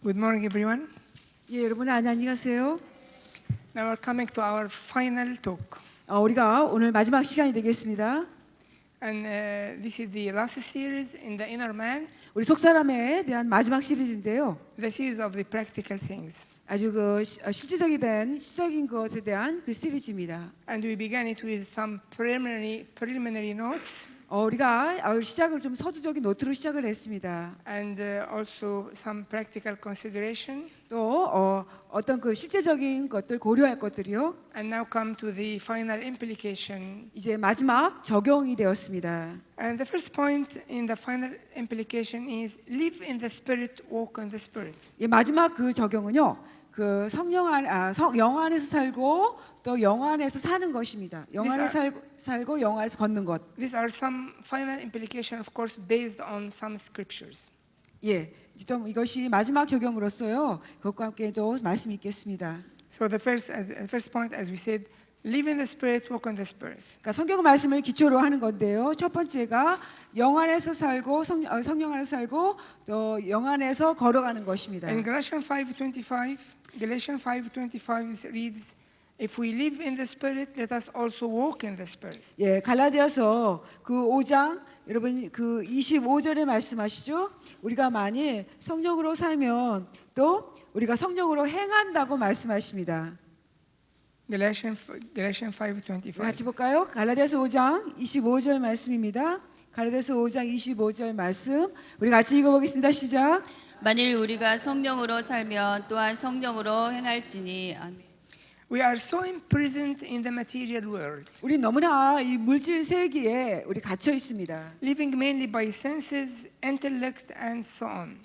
Good morning, everyone. 예, 여러분 안녕하세요. Now we're coming to our final talk, 우리가 오늘 마지막 시간이 되겠습니다. and this is the last series in the inner man, 우리 속사람에 대한 마지막 시리즈인데요. the series of the practical things. 아주 실질적인 시적인 것에 대한 그 시리즈입니다. And we began it with some preliminary notes, 우리가 시작을 좀 서두적인 노트로 시작을 했습니다. and also some practical consideration. 또 어떤 그 실제적인 것들 고려할 것들이요. And now come to the final implication. 이제 마지막 적용이 되었습니다. And the first point in the final implication is live in the spirit, walk in the spirit. 이 마지막 그 적용은요. 그 영 안에서 살고 또 영 안에서 사는 것입니다. 영 안에서 살고 영 안에서 걷는 것. These are some final implication, of course, based on some scriptures. 예, 좀 이것이 마지막 적용으로서요. 그것과 함께도 말씀이 있겠습니다. So the first point, as we said, live in the spirit, walk in the spirit. 그러니까 성경 말씀을 기초로 하는 건데요. 첫 번째가 영 안에서 살고 성령 안에서 살고 또 영 안에서 걸어가는 것입니다. In Galatians 5:25 reads, "If we live in the spirit, let us also walk in the spirit." 예, 갈라디아서 그 5장 여러분 그 25절에 말씀하시죠. 우리가 만일 성령으로 살면 또 우리가 성령으로 행한다고 말씀하십니다. Galatians 5:25. 같이 볼까요? 갈라디아서 5장 25절 말씀입니다. 갈라디아서 5장 25절 말씀 우리 같이 읽어보겠습니다. 시작. 만일 우리가 성령으로 살면 또한 성령으로 행할지니. 아멘. We are so imprisoned in the material world, 우리 너무나 이 물질 세계에 우리 갇혀 있습니다. living mainly by senses, intellect, and so on.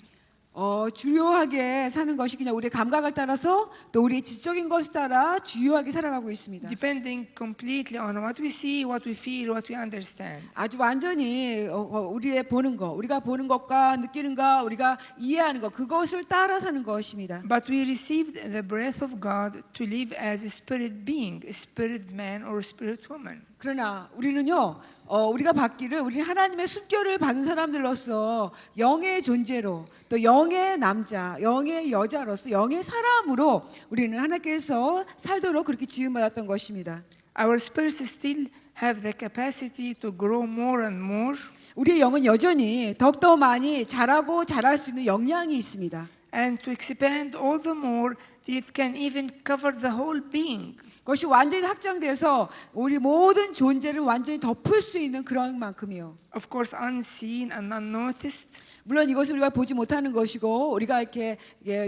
주요하게 사는 것이 그냥 우리의 감각을 따라서 또 우리의 지적인 것을 따라 주요하게 살아가고 있습니다. Depending completely on what we see, what we feel, what we understand. 아주 완전히 우리의 보는 것, 우리가 보는 것과 느끼는 것, 우리가 이해하는 것 그것을 따라 사는 것입니다. But we received the breath of God to live as a spirit being, a spirit man or a spirit woman. 그러나 우리는요, 우리가 받기를 우리는 하나님의 숨결을 받은 사람들로서 영의 존재로 또 영의 남자, 영의 여자로서 영의 사람으로 우리는 하나님께서 살도록 그렇게 지음받았던 것입니다. Our spirits still have the capacity to grow more and more, 우리의 영은 여전히 더욱더 많이 자라고 자랄 수 있는 역량이 있습니다. and to expand all the more, it can even cover the whole being. 그것이 완전히 확장돼서 우리 모든 존재를 완전히 덮을 수 있는 그런 만큼이요. Of course, unseen and unnoticed, 물론 이것을 우리가 보지 못하는 것이고 우리가 이렇게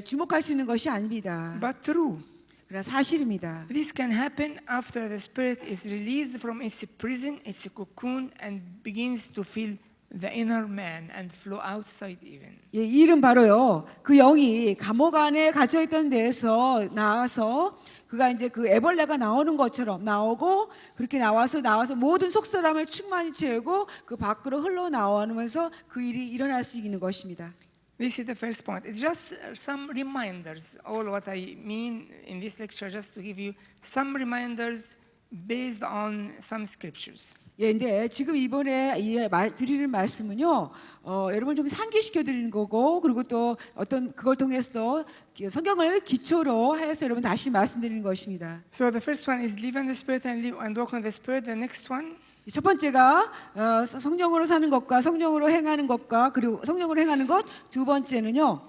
주목할 수 있는 것이 아닙니다. but true. 그러나 사실입니다. This can happen after the spirit is released from its prison, its cocoon, and begins to fill the inner man and flow outside even. 예, 이 일은 바로요. 그 영이 감옥 안에 갇혀 있던 데에서 나와서 그가 이제 그 애벌레가 나오는 것처럼 나오고 그렇게 나와서 모든 속사람을 충만히 채우고 그 밖으로 흘러나오면서 그 일이 일어날 수 있는 것입니다. This is the first point. It's just some reminders. All what I mean in this lecture, just to give you some reminders based on some scriptures. 예, 근데 지금 이번에 드리는 말씀은요, 여러분 좀 상기시켜 드리는 거고, 그리고 또 어떤 그걸 통해서 성경을 기초로 하여서 여러분 다시 말씀드리는 것입니다. So the first one is live in the spirit and walk in the spirit. The next one, 첫 번째가 성령으로 사는 것과 성령으로 행하는 것과 그리고 성령으로 행하는 것. 두 번째는요,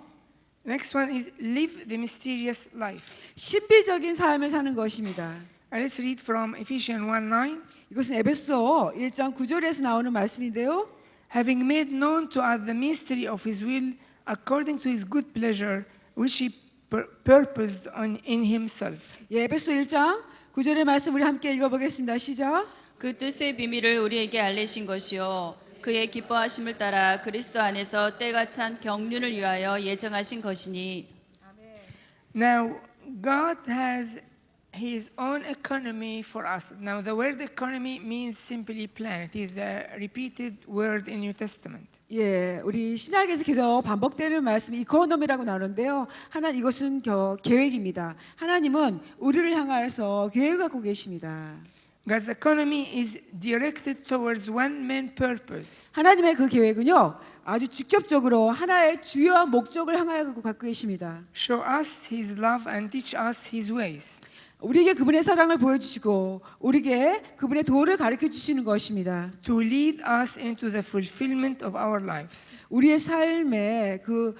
next one is live the mysterious life. 신비적인 삶을 사는 것입니다. And let's read from Ephesians 1:9. 이것은 에베소 1장 9절에서 나오는 말씀인데요. Having made known to us the mystery of His will, according to His good pleasure, which He purposed in Himself. 예, 에베소 1장 9절의 말씀 우리 함께 읽어보겠습니다. 시작. 그 뜻의 비밀을 우리에게 알리신 것이요 그의 기뻐하심을 따라 그리스도 안에서 때가 찬 경륜을 위하여 예정하신 것이니. Now, God has His own economy for us. Now, the word economy means simply plan. It is a repeated word in New Testament. 예, 우리 신약에서 계속 반복되는 말씀이 이코노미라고 나오는데요. 이것은 계획입니다. 하나님은 우리를 향하여서 계획을 갖고 계십니다. God's economy is directed towards one main purpose. 하나님의 그 계획은요, 아주 직접적으로 하나의 주요한 목적을 향하여 갖고 계십니다. Show us His love and teach us His ways. 우리에게 그분의 사랑을 보여주시고 우리에게 그분의 도를 가르쳐 주시는 것입니다. To lead us into the fulfillment of our lives. 우리의 삶의 그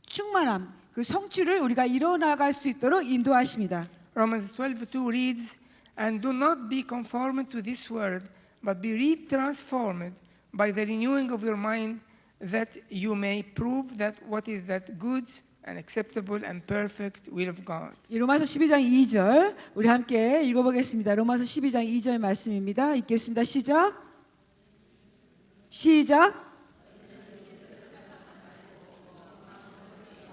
충만함, 그 성취를 우리가 이뤄나갈 수 있도록 인도하십니다. Romans 12:2 reads, "And do not be conformed to this world, but be retransformed by the renewing of your mind, that you may prove that what is that good and acceptable and perfect will of God." 이 로마서 12장 2절 우리 함께 읽어보겠습니다. 로마서 12장 2절 말씀입니다. 읽겠습니다. 시작.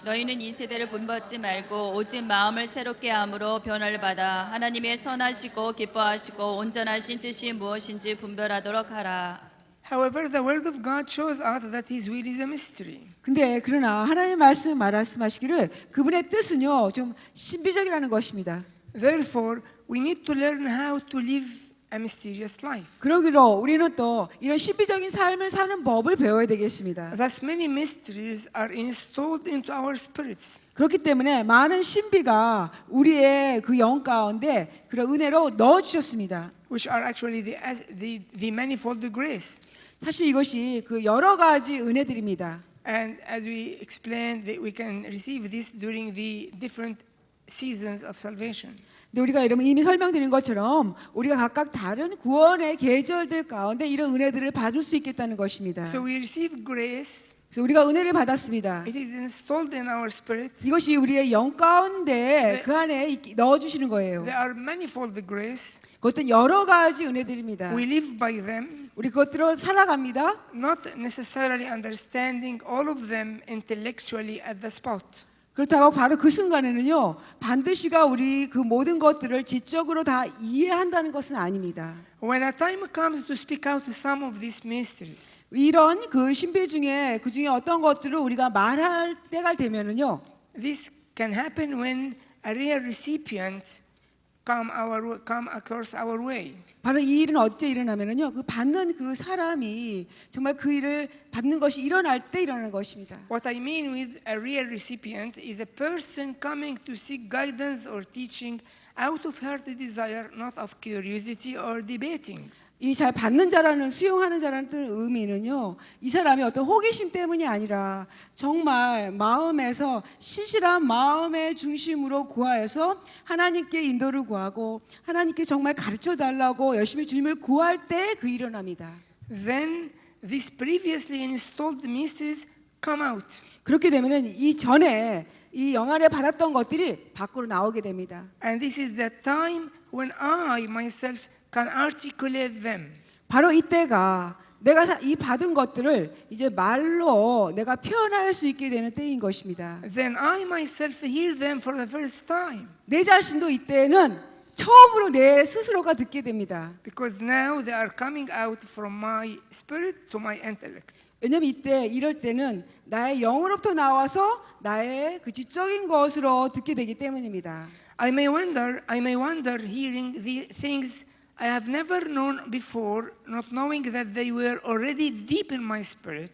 너희는 이 세대를 본받지 말고 오직 마음을 새롭게 함으로 변화를 받아 하나님의 선하시고 기뻐하시고 온전하신 뜻이 무엇인지 분별하도록 하라. However, the word of God shows us that His will is a mystery. 근데 그러나 하나님의 말씀하시기를 그분의 뜻은요 좀 신비적이라는 것입니다. Therefore, we need to learn how to live a mysterious life. 그러기로 우리는 또 이런 신비적인 삶을 사는 법을 배워야 되겠습니다. Thus, many mysteries are installed into our spirits. 그렇기 때문에 많은 신비가 우리의 그 영 가운데 그런 은혜로 넣어 주셨습니다. Which are actually the manifold grace. 사실 이것이 그 여러 가지 은혜들입니다. And as we explained, that we can receive this during the different seasons of salvation. 근데 우리가 이미 설명드린 것처럼 우리가 각각 다른 구원의 계절들 가운데 이런 은혜들을 받을 수 있겠다는 것입니다. So we receive grace. 그래서 우리가 은혜를 받았습니다. It is installed in our spirit. 이것이 우리의 영 가운데 그 안에 넣어 주시는 거예요. There are manifold grace. 그것은 여러 가지 은혜들입니다. We live by them, 우리 그것들로 살아갑니다. not necessarily understanding all of them intellectually at the spot. 그렇다고 바로 그 순간에는요 반드시가 우리 그 모든 것들을 지적으로 다 이해한다는 것은 아닙니다. When a time comes to speak out some of these mysteries, 이런 그 신비 중에 그 중에 어떤 것들을 우리가 말할 때가 되면은요 this can happen when a real recipient come across our way. 바로 이 일은 어째 일어나면은요 그 받는 그 사람이 정말 그 일을 받는 것이 일어날 때 일어나는 것입니다. What I mean with a real recipient is a person coming to seek guidance or teaching out of heart desire, not of curiosity or debating. 이 잘 받는 자라는 수용하는 자라는 의미는요 이 사람이 어떤 호기심 때문이 아니라 정말 마음에서 신실한 마음의 중심으로 구하여서 하나님께 인도를 구하고 하나님께 정말 가르쳐 달라고 열심히 주님을 구할 때 그 일어납니다. Then these previously installed mysteries come out. 그렇게 되면은 이 전에 이 영 안에 받았던 것들이 밖으로 나오게 됩니다. And this is the time when I myself can articulate them. 바로 이때가 내가 이 받은 것들을 이제 말로 내가 표현할 수 있게 되는 때인 것입니다. Then I myself hear them for the first time. 내 자신도 이때는 처음으로 내 스스로가 듣게 됩니다. Because now they are coming out from my spirit to my intellect. 왜냐하면 이럴 때는 나의 영으로부터 나와서 나의 그 지적인 것으로 듣게 되기 때문입니다. I may wonder hearing the things I have never known before, not knowing that they were already deep in my spirit.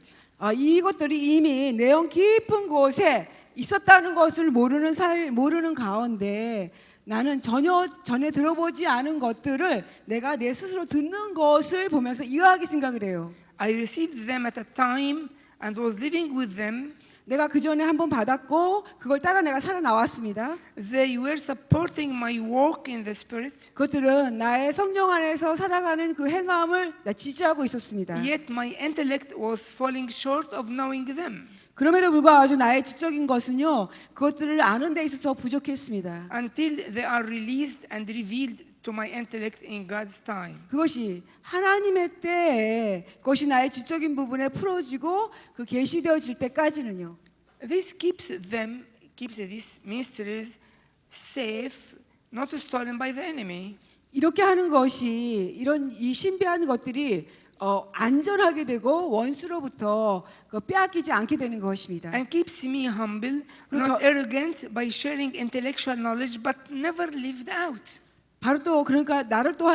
이것들이 이미 내용 깊은 곳에 있었다는 것을 모르는 가운데 나는 전에 들어보지 않은 것들을 내가 내 스스로 듣는 것을 보면서 이해하게 생각을 해요. I received them at a time and was living with them. 내가 그 전에 한번 받았고 그걸 따라 내가 살아 나왔습니다. They were supporting my walk in the Spirit. 그것들은 나의 성령 안에서 살아가는 그 행함을 지지하고 있었습니다. Yet my intellect was falling short of knowing them. 그럼에도 불구하고 나의 지적인 것은요 그것들을 아는 데 있어서 부족했습니다. Until they are released and revealed to my intellect in God's time. 그것이 하나님의 때에 그것이 나의 지적인 부분에 풀어지고 그 계시되어질 때까지는요. This keeps these mysteries safe, not stolen by the enemy. 이렇게 하는 것이 이 신비한 것들이 안전하게 되고 원수로부터 빼앗기지 않게 되는 것입니다. And keeps me humble, not arrogant by sharing intellectual knowledge but never lived out. 바로 또 그러니까 나를 또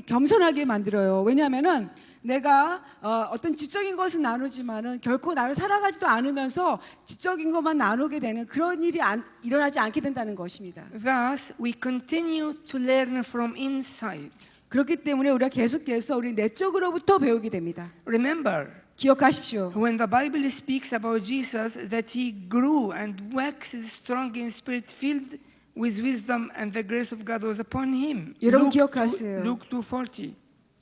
겸손하게 만들어요. 왜냐하면은 내가 어떤 지적인 것은 나누지만은 결코 나를 사랑하지도 않으면서 지적인 것만 나누게 되는 그런 일이 일어나지 않게 된다는 것입니다. Thus, we continue to learn from inside. 그렇기 때문에 우리가 계속해서 우리 내적으로부터 배우게 됩니다. Remember, 기억하십시오. when the Bible speaks about Jesus, that he grew and waxed strong in spirit, filled with wisdom, and the grace of God was upon him. 여러분 기억하세요. Luke 2:40.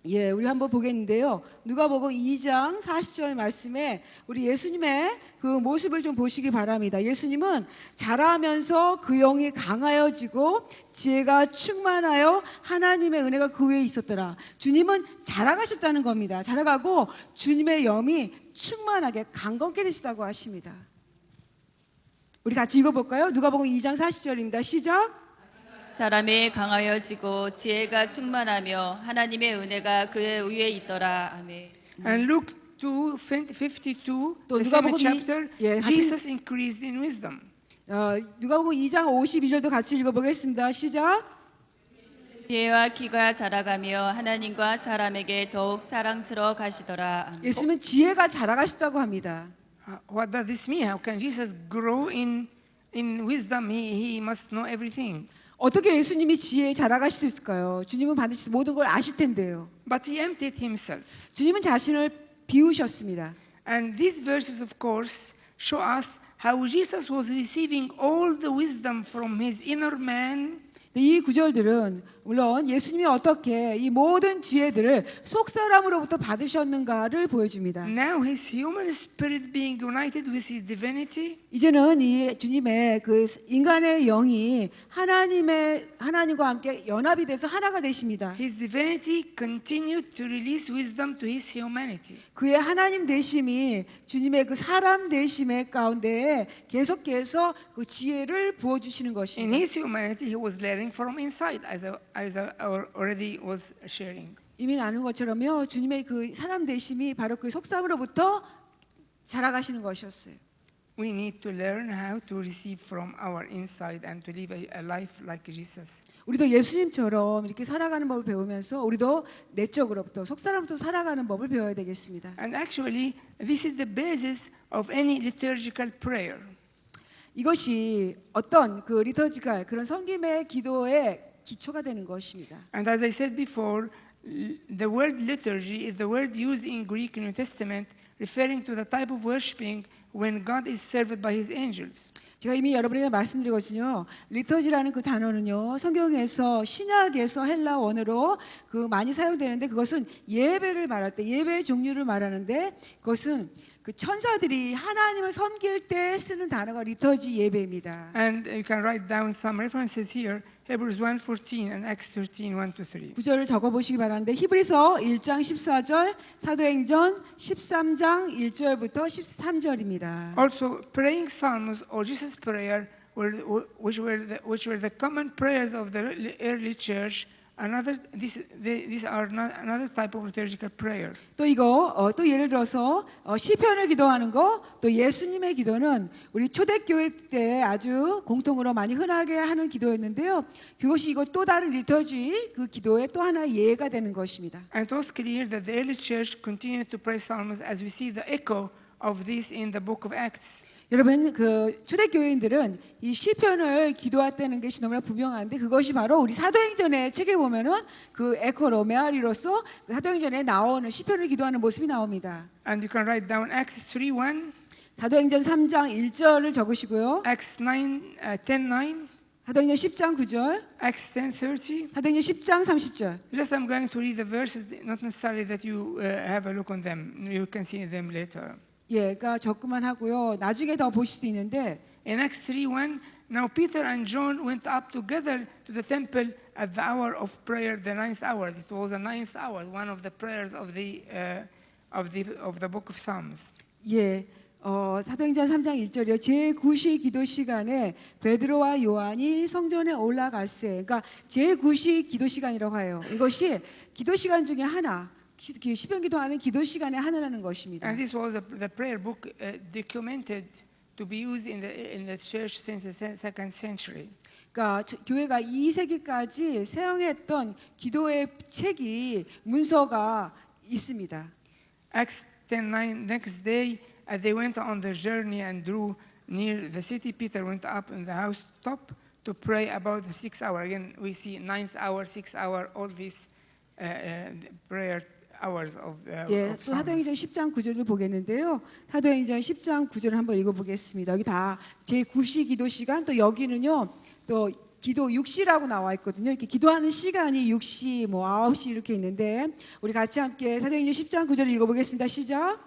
예, 우리 한번 보겠는데요. 누가복음 2장 40절 말씀에 우리 예수님의 그 모습을 좀 보시기 바랍니다. 예수님은 자라면서 그 영이 강하여지고 지혜가 충만하여 하나님의 은혜가 그 위에 있었더라. 주님은 자라가셨다는 겁니다. 자라가고 주님의 영이 충만하게 강건케 되시다고 하십니다. 우리 같이 읽어볼까요? 누가복음 2장 40절입니다. 시작. 사람이 강하여지고 지혜가 충만하며 하나님의 은혜가 그의 위에 있더라. 아멘. And Luke 2:52, 또 the same 누가복음 chapter, 예, 같은- Jesus increased in wisdom. 누가복음 2장 52절도 같이 읽어보겠습니다. 시작. 지혜와 키가 자라가며 하나님과 사람에게 더욱 사랑스러워 가시더라. 아멘. 예수님은 지혜가 자라가시다고 합니다. What does this mean? How can Jesus grow in wisdom? He must know everything. 어떻게 예수님이 지혜에 자라가실 수 있을까요? 주님은 반드시 모든 걸 아실 텐데요. But he emptied himself. 주님은 자신을 비우셨습니다. And these verses, of course, show us how Jesus was receiving all the wisdom from his inner man. 이 구절들은 물론 예수님이 어떻게 이 모든 지혜들을 속사람으로부터 받으셨는가를 보여줍니다. Now his human spirit being united with his divinity. 이제는 이 주님의 그 인간의 영이 하나님과 함께 연합이 돼서 하나가 되십니다. His divinity continued to release wisdom to his humanity. 그의 하나님 되심이 주님의 그 사람 되심의 가운데 계속해서 그 지혜를 부어 주시는 In 것입니다. his humanity, he was learning from inside, as I already was sharing. 이미 아는 것처럼요. 주님의 그 사람 되심이 바로 그 속삭으로부터 자라가시는 것이었어요. We need to learn how to receive from our inside and to live a life like Jesus. 우리도 예수님처럼 이렇게 살아가는 법을 배우면서 우리도 내적으로부터 속사람부터 살아가는 법을 배워야 되겠습니다. And actually, this is the basis of any liturgical prayer. 이것이 어떤 그 리터지컬 그런 성김의 기도의 기초가 되는 것입니다. And as I said before, the word liturgy is the word used in Greek New Testament referring to the type of worshiping when God is served by his angels. 제가 이미 여러분에게 말씀드리거든요. 리터지라는 그 단어는요. 성경에서 신약에서 헬라 원어로 그 많이 사용되는데 그것은 예배를 말할 때 예배의 종류를 말하는데 그것은 그 천사들이 하나님을 섬길 때 쓰는 단어가 리터지 예배입니다. And you can write down some references here, Hebrews 1:14 and Acts 13:1-3. 구절을 적어 보시기 바라는데 히브리서 1장 14절, 사도행전 13장 1절부터 13절입니다. Also, praying psalms or Jesus' prayer, which were the common prayers of the early church. These are another type of liturgical prayer. 또 이거 또 예를 들어서 시편을 기도하는 거, 또 예수님의 기도는 우리 초대교회 때 아주 공통으로 많이 흔하게 하는 기도였는데요. 그것이 이거 또 다른 리터지 그 기도의 또 하나의 예가 되는 것입니다. And it was clear that the early church continued to pray psalms as we see the echo of this in the book of Acts. 여러분 그 초대교회인들은 이 시편을 기도했다는 것이 너무나 분명한데 그것이 바로 우리 사도행전의 책에 보면은 그 에코로 메아리로서 사도행전에 나오는 시편을 기도하는 모습이 나옵니다. And you can write down Acts 3:1, 사도행전 3장 1절을 적으시고요. Acts 10:9, 사도행전 10장 9절, Acts 10:30. 사도행전 10장 30절. Just I'm going to read the verses, not necessarily that you have a look on them. You can see them later. 예, 그러니까 적기만 하고요. 나중에 더 보실 수 있는데 In Acts 3:1, now Peter and John went up together to the temple at the hour of prayer, the ninth hour. It was the ninth hour, one of the prayers of the book of Psalms. 예, 사도행전 3장 1절이요. 제9시 기도 시간에 베드로와 요한이 성전에 올라갔어요. 그러니까 제9시 기도 시간이라고 해요. 이것이 기도 시간 중에 하나. 시편 기도하는 기도 시간의 하나라는 것입니다. And this was the prayer book documented to be used in the church since the second century. 그러니까 교회가 2세기까지 사용했던 기도의 책이 문서가 있습니다. Acts 10:9. Next day, as they went on their journey and drew near the city, Peter went up in the housetop to pray about the 6th hour. Again, we see 9th hour, 6th hour, all these prayer hours of 예, of 또 Psalms. 사도행전 10장 9절을 보겠는데요. 사도행전 10장 9절을 한번 읽어보겠습니다. 여기 다 제9시 기도 시간, 또 여기는요, 또 기도 6시라고 나와 있거든요. 이렇게 기도하는 시간이 6시, 뭐 9시 이렇게 있는데 우리 같이 함께 사도행전 10장 9절을 읽어보겠습니다. 시작.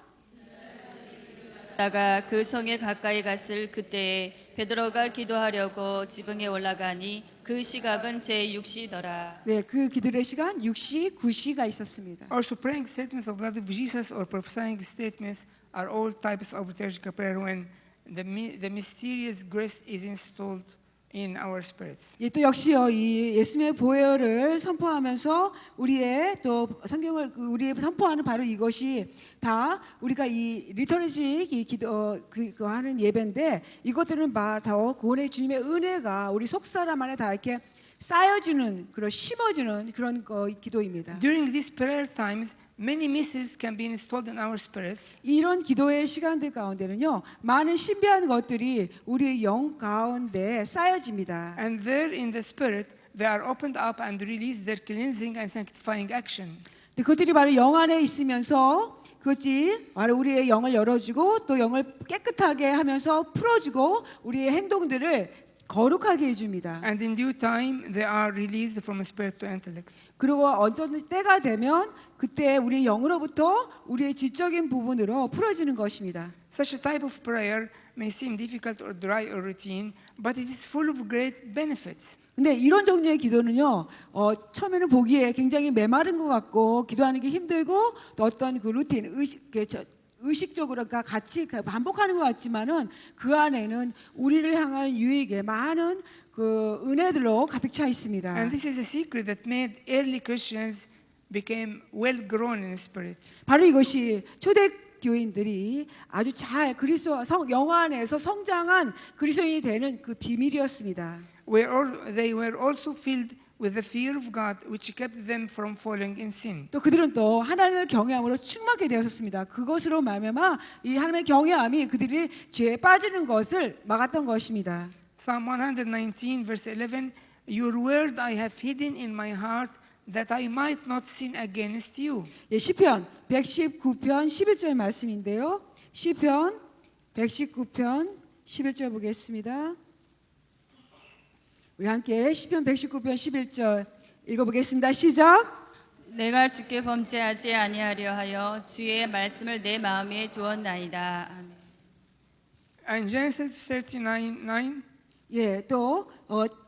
다가 그 성에 가까이 갔을 그때에 베드로가 기도하려고 지붕에 올라가니 그 시각은 제6시더라. 네, 그 기도의 시간 6시, 9시가 있었습니다. Also, praying statements of blood of Jesus or prophesying statements are all types of liturgical prayer when the mysterious grace is installed in our spirits. 예, 또 역시요, 이 예수님의 보혈을 선포하면서 우리의 또 성경을 우리의 선포하는 바로 이것이 다 우리가 이 리터리식 이 기도 그 하는 예배인데 이것들은 다 구원의 주님의 은혜가 우리 속사람 안에 다 이렇게 쌓여지는 그런 심어지는 그런 기도입니다. During these prayer times, many mysteries can be installed in our spirits. 이런 기도의 시간들 가운데는요, 많은 신비한 것들이 우리의 영 가운데 쌓여집니다. And there in the spirit, they are opened up and release their cleansing and sanctifying action. 그것들이 바로 영 안에 있으면서 그것이 바로 우리의 영을 열어주고 또 영을 깨끗하게 하면서 풀어주고 우리의 행동들을 거룩하게 해줍니다. And in due time, they are released from spirit to intellect. 그리고 언제든 때가 되면 그때 우리의 영으로부터 우리의 지적인 부분으로 풀어지는 것입니다. Such a type of prayer may seem difficult or dry or routine, but it is full of great benefits. 근데 이런 종류의 기도는요, 처음에는 보기에 굉장히 메마른 것 같고 기도하는 게 힘들고 또 어떤 그 루틴, 의식적으로 같이 반복하는 것 같지만은 그 안에는 우리를 향한 유익의 많은 그 은혜들로 가득 차 있습니다. And this is a secret that made early Christians became well grown in spirit. 바로 이것이 초대 교인들이 아주 잘 그리스도 영 안에서 성장한 그리스도인이 되는 그 비밀이었습니다. They were also filled with the fear of God, which kept them from falling in sin. 또 그들은 또 하나님을 경외함으로 충만하게 되었습니다. 그것으로 말미암아 이 하나님의 경외함이 그들이 죄에 빠지는 것을 막았던 것입니다. Psalm 119, verse 11, Your word I have hidden in my heart, that I might not sin against you. 예, 시편 119편 11절 말씀인데요. 시편 119편 11절 보겠습니다. 우리 함께 시편 119편 11절 읽어보겠습니다. 시작. 내가 주께 범죄하지 아니하려 하여 주의 말씀을 내 마음에 두었나이다. 아멘. And Genesis 39:9, 예, 또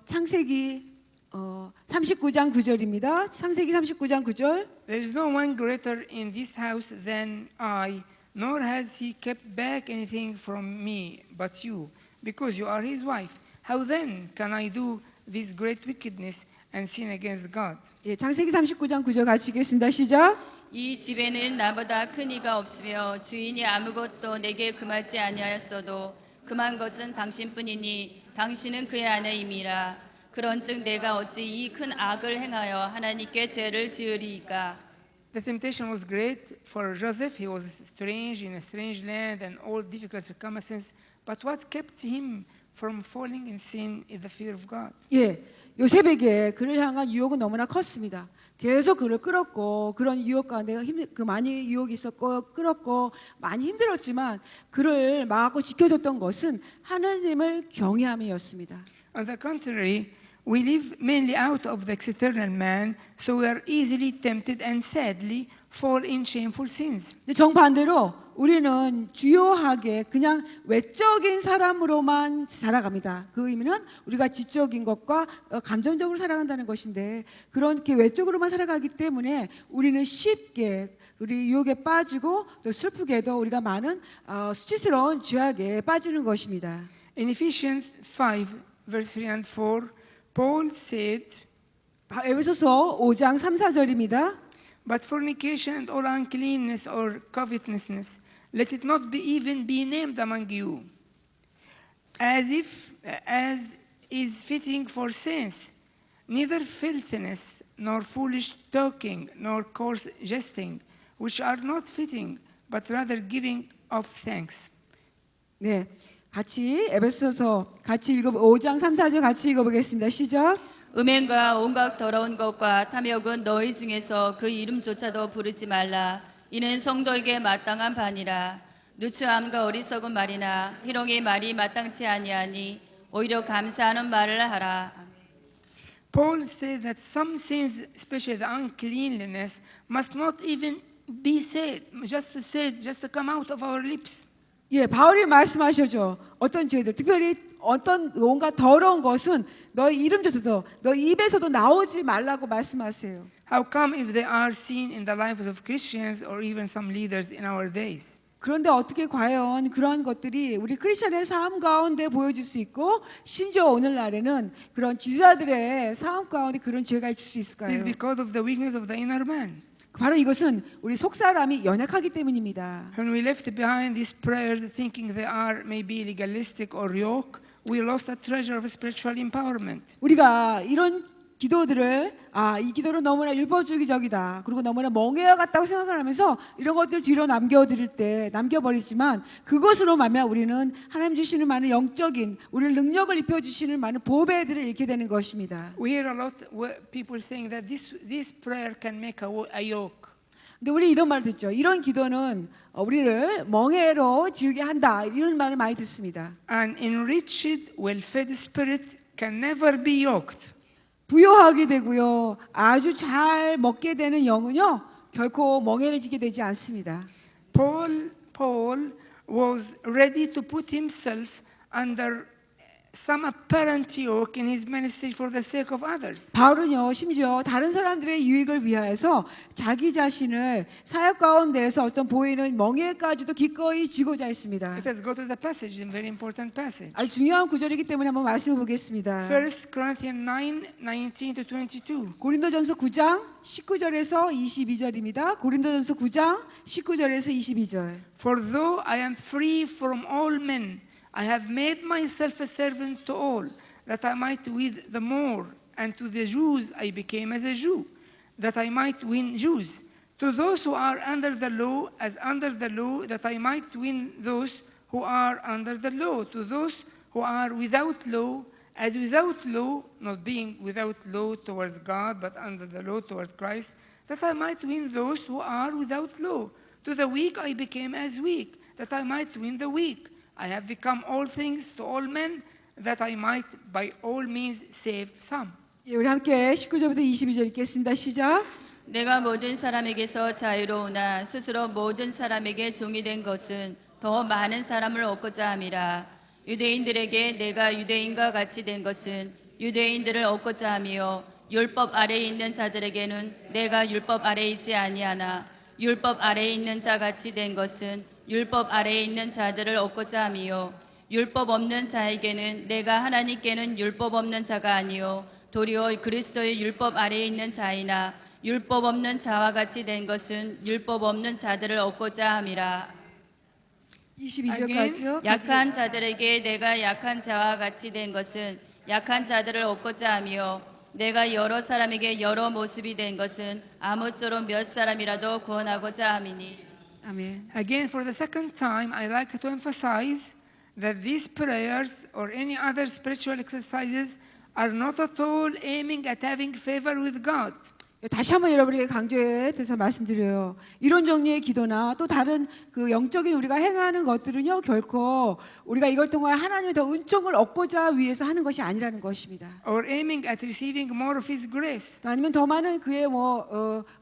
창세기 39장 9절입니다. 창세기 39장 9절. There is no one greater in this house than I, nor has he kept back anything from me but you, because you are his wife. How then can I do this great wickedness and sin against God? 예, 창세기 39장 9절 같이 읽겠습니다. 시작. 이 집에는 나보다 큰 이가 없으며 주인이 아무것도 내게 금하지 아니하였어도 금한 것은 당신뿐이니 당신은 그의 아내임이라. 그런즉 내가 어찌 이 큰 악을 행하여 하나님께 죄를 지으리이까. The temptation was great for Joseph. He was strange in a strange land and all difficult circumstances. But what kept him from falling in sin is the fear of God. 예, 요셉에게 그를 향한 유혹은 너무나 컸습니다. 계속 그를 끌었고 그런 유혹 가운데 많이 유혹이 있었고 끌었고 많이 힘들었지만 그를 막고 지켜줬던 것은 하나님을 경외함이었습니다. On the contrary, we live mainly out of the external man, so we are easily tempted and sadly fall in shameful sins. 정반대로 우리는 주요하게 그냥 외적인 사람으로만 살아갑니다. 그 의미는 우리가 지적인 것과 감정적으로 살아간다는 것인데 그렇게 외적으로만 살아가기 때문에 우리는 쉽게 우리 유혹에 빠지고 또 슬프게도 우리가 많은 수치스러운 죄악에 빠지는 것입니다. In Ephesians 5, verse 3 and 4, Paul said, 에베소서 5장 3, 4절입니다. But fornication and all uncleanness or covetousness, let it not be even be named among you, as is fitting for saints, neither filthiness, nor foolish talking, nor coarse jesting, which are not fitting, but rather giving of thanks. 네, 같이 에베소서 같이 5장 3, 4절 같이 읽어보겠습니다. 시작. 음행과 온갖 더러운 것과 탐욕은 너희 중에서 그 이름조차도 부르지 말라. 이는 성도에게 마땅한 반이라. 누추함과 어리석은 말이나 희롱의 말이 마땅치 아니하니 오히려 감사하는 말을 하라. Paul said that some sins, especially the uncleanliness, must not even be said, just come out of our lips. 예, 바울이 말씀하셔죠. 어떤 죄들, 특별히 어떤 온갖 더러운 것은 너희 이름조차도 너희 입에서도 나오지 말라고 말씀하세요. How come if they are seen in the lives of Christians or even some leaders in our days? 그런데 어떻게 과연 그런 것들이 우리 크리스천의 삶 가운데 보여질 수 있고 심지어 오늘날에는 그런 지도자들의 삶 가운데 그런 죄가 있을 수 It is 있을까요? because of the weakness of the inner man. 바로 이것은 우리 속사람이 연약하기 때문입니다. When we left behind these prayers thinking they are maybe legalistic or yoke, we lost a treasure of spiritual empowerment. 우리가 이런 기도들을 이 기도는 너무나 율법주의적이다. 그리고 너무나 멍해와 같다고 생각을 하면서 이런 것들 뒤로 남겨버리지만 그것으로 말미암아 우리는 하나님 주시는 많은 영적인 우리를 능력을 입혀주시는 많은 보배들을 잃게 되는 것입니다. We hear a lot of people saying that this prayer can make a yoke. 근데 우리 이런 말 듣죠. 이런 기도는 우리를 멍해로 지우게 한다. 이런 말을 많이 듣습니다. An enriched, well-fed spirit can never be yoked. 부요하게 되고요. 아주 잘 먹게 되는 영은요. 결코 멍해를 지게 되지 않습니다. Paul was ready to put himself under some apparent yoke in his ministry for the sake of others. 바울은요, 심지어 다른 사람들의 유익을 위하여서 자기 자신을 사역 가운데에서 어떤 보이는 멍해까지도 기꺼이 지고자 했습니다. Let us go to the passage, a very important passage. 아주 중요한 구절이기 때문에 한번 말씀을 보겠습니다. 1 Corinthians 9:19 to 22. 고린도전서 9장 19절에서 22절입니다. 고린도전서 9장 19절에서 22절. For though I am free from all men, I have made myself a servant to all, that I might win the more. And to the Jews I became as a Jew, that I might win Jews. To those who are under the law, as under the law, that I might win those who are under the law. To those who are without law, as without law, not being without law towards God, but under the law toward Christ, that I might win those who are without law. To the weak I became as weak, that I might win the weak. I have become all things to all men, that I might by all means save some. 예, 우리 함께 19절부터 22절 읽겠습니다. 시작. 내가 모든 사람에게서 자유로우나 스스로 모든 사람에게 종이 된 것은 더 많은 사람을 얻고자 함이라. 유대인들에게 내가 유대인과 같이 된 것은 유대인들을 얻고자 함이요 율법 아래에 있는 자들에게는 내가 율법 아래에 있지 아니하나 율법 아래에 있는 자같이 된 것은 율법 아래에 있는 자들을 얻고자 함이요 율법 없는 자에게는 내가 하나님께는 율법 없는 자가 아니요 도리어 그리스도의 율법 아래에 있는 자이나 율법 없는 자와 같이 된 것은 율법 없는 자들을 얻고자 함이라. 22절까지요. 약한 자들에게 내가 약한 자와 같이 된 것은 약한 자들을 얻고자 하며 내가 여러 사람에게 여러 모습이 된 것은 아무쪼록 몇 사람이라도 구원하고자 함이니. 아멘. Again, for the second time, I like to emphasize that these prayers or any other spiritual exercises are not at all aiming at having favor with God. 다시 한번 여러분에게 강조해 드려서 말씀드려요. 이런 종류의 기도나 또 다른 그 영적인 우리가 행하는 것들은요 결코 우리가 이걸 통해 하나님의 더 은총을 얻고자 위해서 하는 것이 아니라는 것입니다. Or aiming at receiving more of His grace. 아니면 더 많은 그의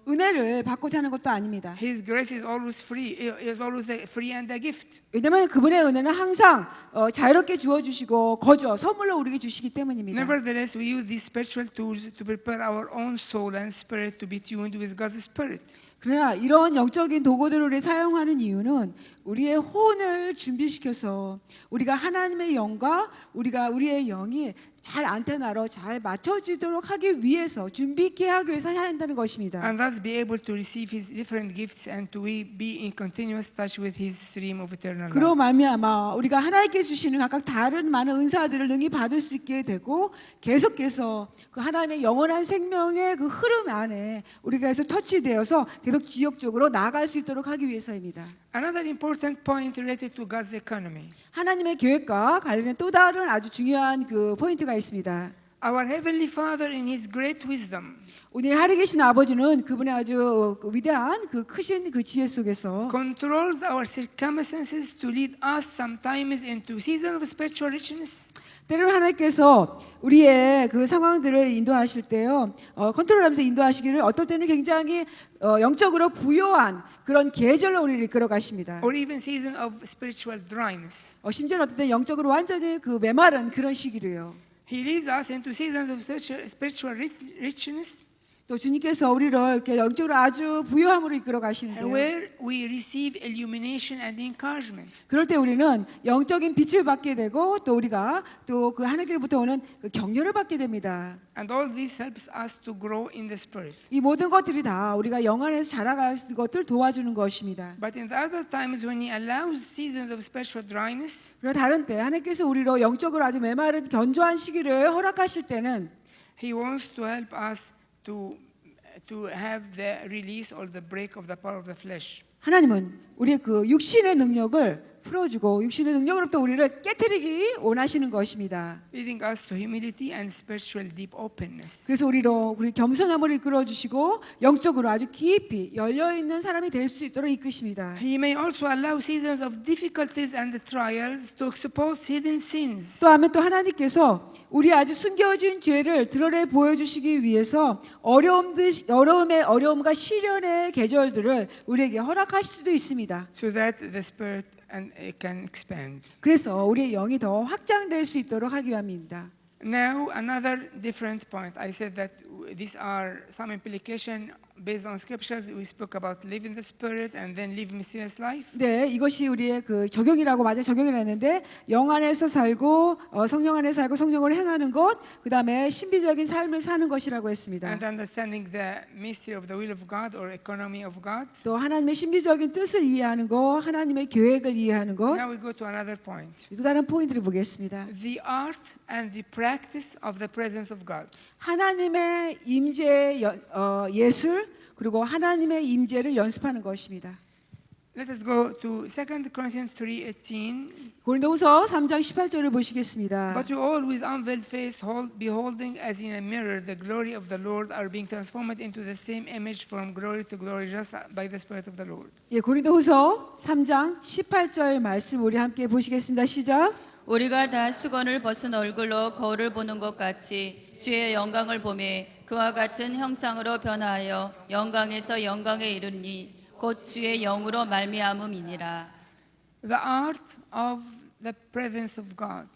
은혜를 받고자 하는 것도 아닙니다. His grace is always free. Is always a free and a gift. 왜냐하면 그분의 은혜는 항상 자유롭게 주어주시고 거저 선물로 우리에게 주시기 때문입니다. Nevertheless, we use these spiritual tools to prepare our own soul and spirit to be tuned with God's Spirit. 그러나 이런 영적인 도구들을 우리 사용하는 이유는 우리의 혼을 준비시켜서 우리가 하나님의 영과 우리의 영이 잘 안테나로 잘 맞춰지도록 하기 위해서 준비 있게 하기 위해서 해야 한다는 것입니다. and thus be able to receive his different gifts and to be in continuous touch with his stream of eternal life. 그로 말미암아 우리가 하나님께 주시는 각각 다른 많은 은사들을 능히 받을 수 있게 되고 계속해서 그 하나님의 영원한 생명의 그 흐름 안에 우리가 해서 터치되어서 계속 지역적으로 나아갈 수 있도록 하기 위해서입니다. Another important point related to God's economy. 하나님의 계획과 관련된 또 다른 아주 중요한 그 포인트가 있습니다. Our Heavenly Father in His great wisdom 오늘 하늘에 계신 아버지는 그분의 아주 위대한 그 크신 그 지혜 속에서 controls our circumstances to lead us sometimes into season of spiritual richness 때로는 하나님께서 우리의 그 상황들을 인도하실 때요, 컨트롤하면서 인도하시기를 어떨 때는 굉장히 영적으로 부요한 그런 계절로 우리를 이끌어 가십니다. or even season of spiritual dryness. 심지어는 어떨 때 영적으로 완전히 그 메마른 그런 시기로요. He leads us into seasons of spiritual richness 또 주님께서 우리를 이렇게 영적으로 아주 부요함으로 이끌어 가시는데요. where we receive illumination and encouragement. 그럴 때 우리는 영적인 빛을 받게 되고 또 우리가 또 그 하나님께로부터 오는 그 격려를 받게 됩니다. And all this helps us to grow in the Spirit. 이 모든 것들이 다 우리가 영 안에서 자라갈 것을 도와주는 것입니다. But in the other times when He allows seasons of spiritual dryness, 그러나 다른 때 하나님께서 우리로 영적으로 아주 메마른 견조한 시기를 허락하실 때는 He wants to help us to have the release or the break of the power of the flesh. 하나님은 우리의 그 육신의 능력을 풀어주고 육신의 능력으로부터 우리를 깨트리기 원하시는 것입니다. Leading us to humility and spiritual deep openness. 그래서 우리 겸손함을 이끌어 주시고 영적으로 아주 깊이 열려 있는 사람이 될 수 있도록 이끄십니다. He may also allow seasons of difficulties and trials to expose hidden sins. 또하면 또 하나님께서 우리 아주 숨겨진 죄를 드러내 보여주시기 위해서 어려움과 시련의 계절들을 우리에게 허락하실 수도 있습니다. So that the Spirit and it can expand. 그래서 우리의 영이 더 확장될 수 있도록 하기 위함입니다. Now another different point. I said that these are some implication based on scriptures. We spoke about living the Spirit and then live mysterious life. 네, 이것이 우리의 그 적용이라고 맞아 적용을 했는데 영 안에서 살고 성령 안에서 살고 성령을 행하는 것, 그다음에 신비적인 삶을 사는 것이라고 했습니다. And understanding the mystery of the will of God or economy of God. 또 하나님의 신비적인 뜻을 이해하는 것, 하나님의 계획을 이해하는 것. Now we go to another point. 또 다른 포인트를 보겠습니다. The art and the practice of the presence of God. 하나님의 임재 예술 그리고 하나님의 임재를 연습하는 것입니다. Let us go to 2 Corinthians 3:18. 고린도후서 3장 18절을 보시겠습니다. But you all with unveiled face beholding as in a mirror the glory of the Lord are being transformed into the same image from glory to glory just by the Spirit of the Lord. 예, 고린도후서 3장 18절 말씀 우리 함께 보시겠습니다. 시작. 우리가 다 수건을 벗은 얼굴로 거울을 보는 것 같이 주의 영광을 보매 그와 같은 형상으로 변화하여 영광에서 영광에 이르니 곧 주의 영으로 말미암음이니라. The art of the presence of God.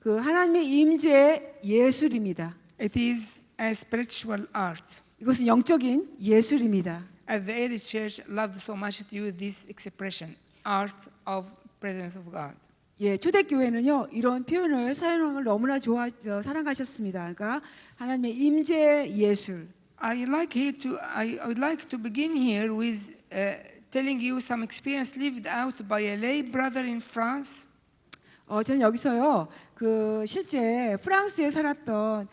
그 하나님의 임재 예술입니다. It is a spiritual art. 이것은 영적인 예술입니다. As the early church loved so much to use this expression, art of presence of God. 예, 초대교회는요 이런 표현을 사용하는 걸 너무나 사랑하셨습니다. 그러니까 하나님의 임재 예술. I would like to begin here with telling you some experience lived out by a lay brother in France. 저는 여기서요 그 실제 프랑스에 살았던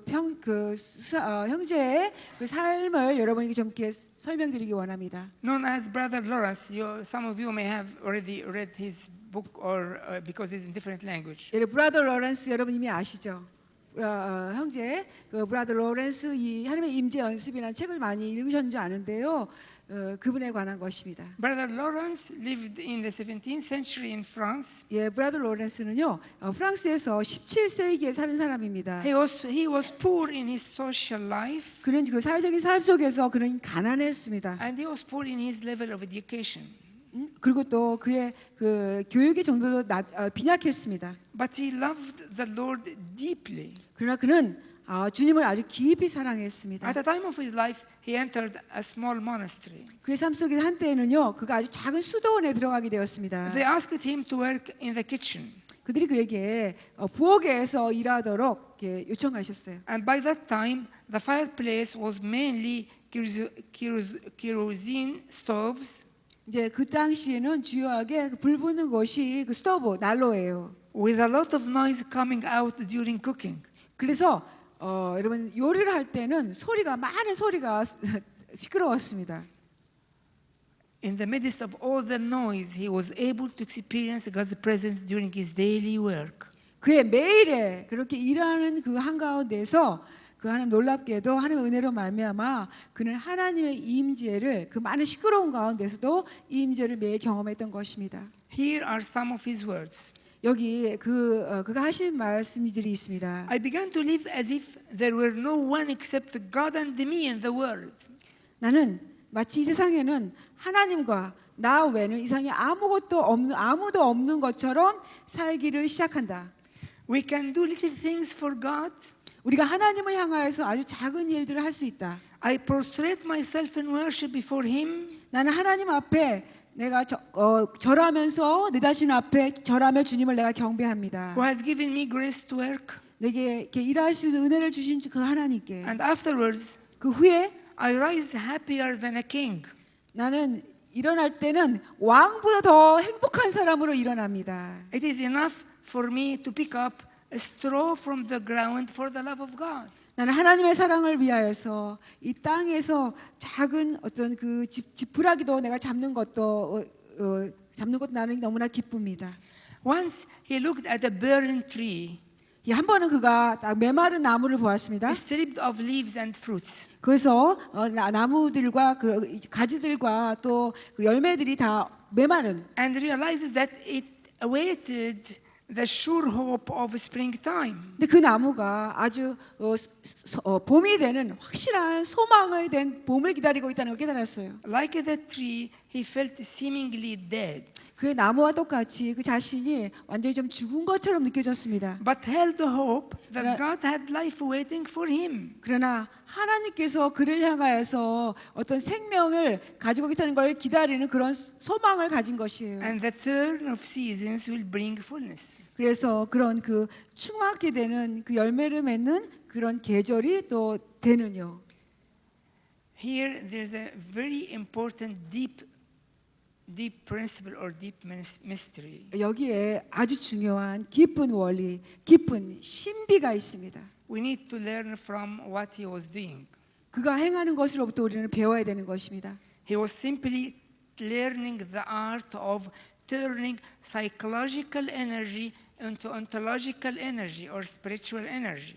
형제의 그 삶을 여러분에게 좀 이렇게 설명드리기 원합니다. Known as Brother Lawrence. Some of you may have already read his book or because it's in different language. 예, 브라더 로렌스 여러분 이미 아시죠? 형제 그 브라더 로렌스 이 하나님의 임재 연습이라는 책을 많이 읽으셨는지 아는데요. 그분에 관한 것입니다. Brother Lawrence lived in the 17th century in France. 예, 브라더 로렌스는요 프랑스에서 17세기에 사는 사람입니다. He was poor in his social life. 그는 그 사회적인 삶 속에서 그는 가난했습니다. And he was poor in his level of education. 그리고 또 그의 그 교육의 정도도 빈약했습니다. But he loved the Lord deeply. 그러나 그는 주님을 아주 깊이 At 사랑했습니다. the time of his life, he entered a small monastery. 그의 삶 속에 한때에는요, 그가 아주 작은 수도원에 들어가게 되었습니다. They asked him to work in the kitchen. 그들이 그에게 부엌에서 일하도록 이렇게 요청하셨어요. And by that time, the fireplace was mainly kerosene stoves 이제 그 당시에는 주요하게 불 붙는 것이 그 스토브 난로예요. with a lot of noise coming out during cooking. 그래서 여러분 요리를 할 때는 많은 소리가 시끄러웠습니다. In the midst of all the noise, he was able to experience God's presence during his daily work. 그의 매일에 그렇게 일하는 그 한가운데서 그 하나님 놀랍게도 하나님의 은혜로 말미암아 그는 하나님의 임재를 그 많은 시끄러운 가운데서도 이 임재를 매일 경험했던 것입니다. Here are some of his words. 여기 그가 하신 말씀들이 있습니다. I began to live as if there were no one except God and me in the world. 나는 마치 이 세상에는 하나님과 나 외에는 이 세상에 아무도 없는 것처럼 살기를 시작한다. We can do little things for God. 우리가 하나님을 향하여서 아주 작은 일들을 할 수 있다. I prostrate myself in worship before him. 나는 하나님 앞에 내가 절하면서 내 자신 앞에 절하며 주님을 내가 경배합니다. Who has given me grace to work. 내게 이렇게 일할 수 있는 은혜를 주신 그 하나님께 And afterwards, 그 후에 I rise happier than a king. 나는 일어날 때는 왕보다 더 행복한 사람으로 일어납니다. It is enough for me to pick up a straw from the ground for the love of God. 나는 하나님의 사랑을 위하여서 이 땅에서 작은 어떤 그 지푸라기도 내가 잡는 것도 나는 너무나 기쁩니다. Once he looked at a barren tree, 한 번은 그가 딱 메마른 나무를 보았습니다. stripped of leaves and fruits. 그래서 나무들과 그 가지들과 또 그 열매들이 다 메마른. And realized that it awaited the sure hope of springtime. 근데 그 나무가 아주 봄이 되는 확실한 소망을 된 봄을 기다리고 있다는 걸 깨달았어요. Like that tree, he felt seemingly dead, 그 나무와 똑같이 그 자신이 완전히 좀 죽은 것처럼 느껴졌습니다. but held hope that God had life waiting for him. 그러나 하나님께서 그를 향하여서 어떤 생명을 가지고 계시다는 걸 기다리는 그런 소망을 가진 것이에요. And the turn of seasons will bring fullness. 그래서 그런 그 충만하게 되는 그 열매를 맺는 그런 계절이 또 되는요. Here, there's a very important deep principle or deep mystery. 여기에 아주 중요한 깊은 원리, 깊은 신비가 있습니다. We need to learn from what he was doing. 그가 행하는 것으로부터 우리는 배워야 되는 것입니다. He was simply learning the art of turning psychological energy into ontological energy or spiritual energy.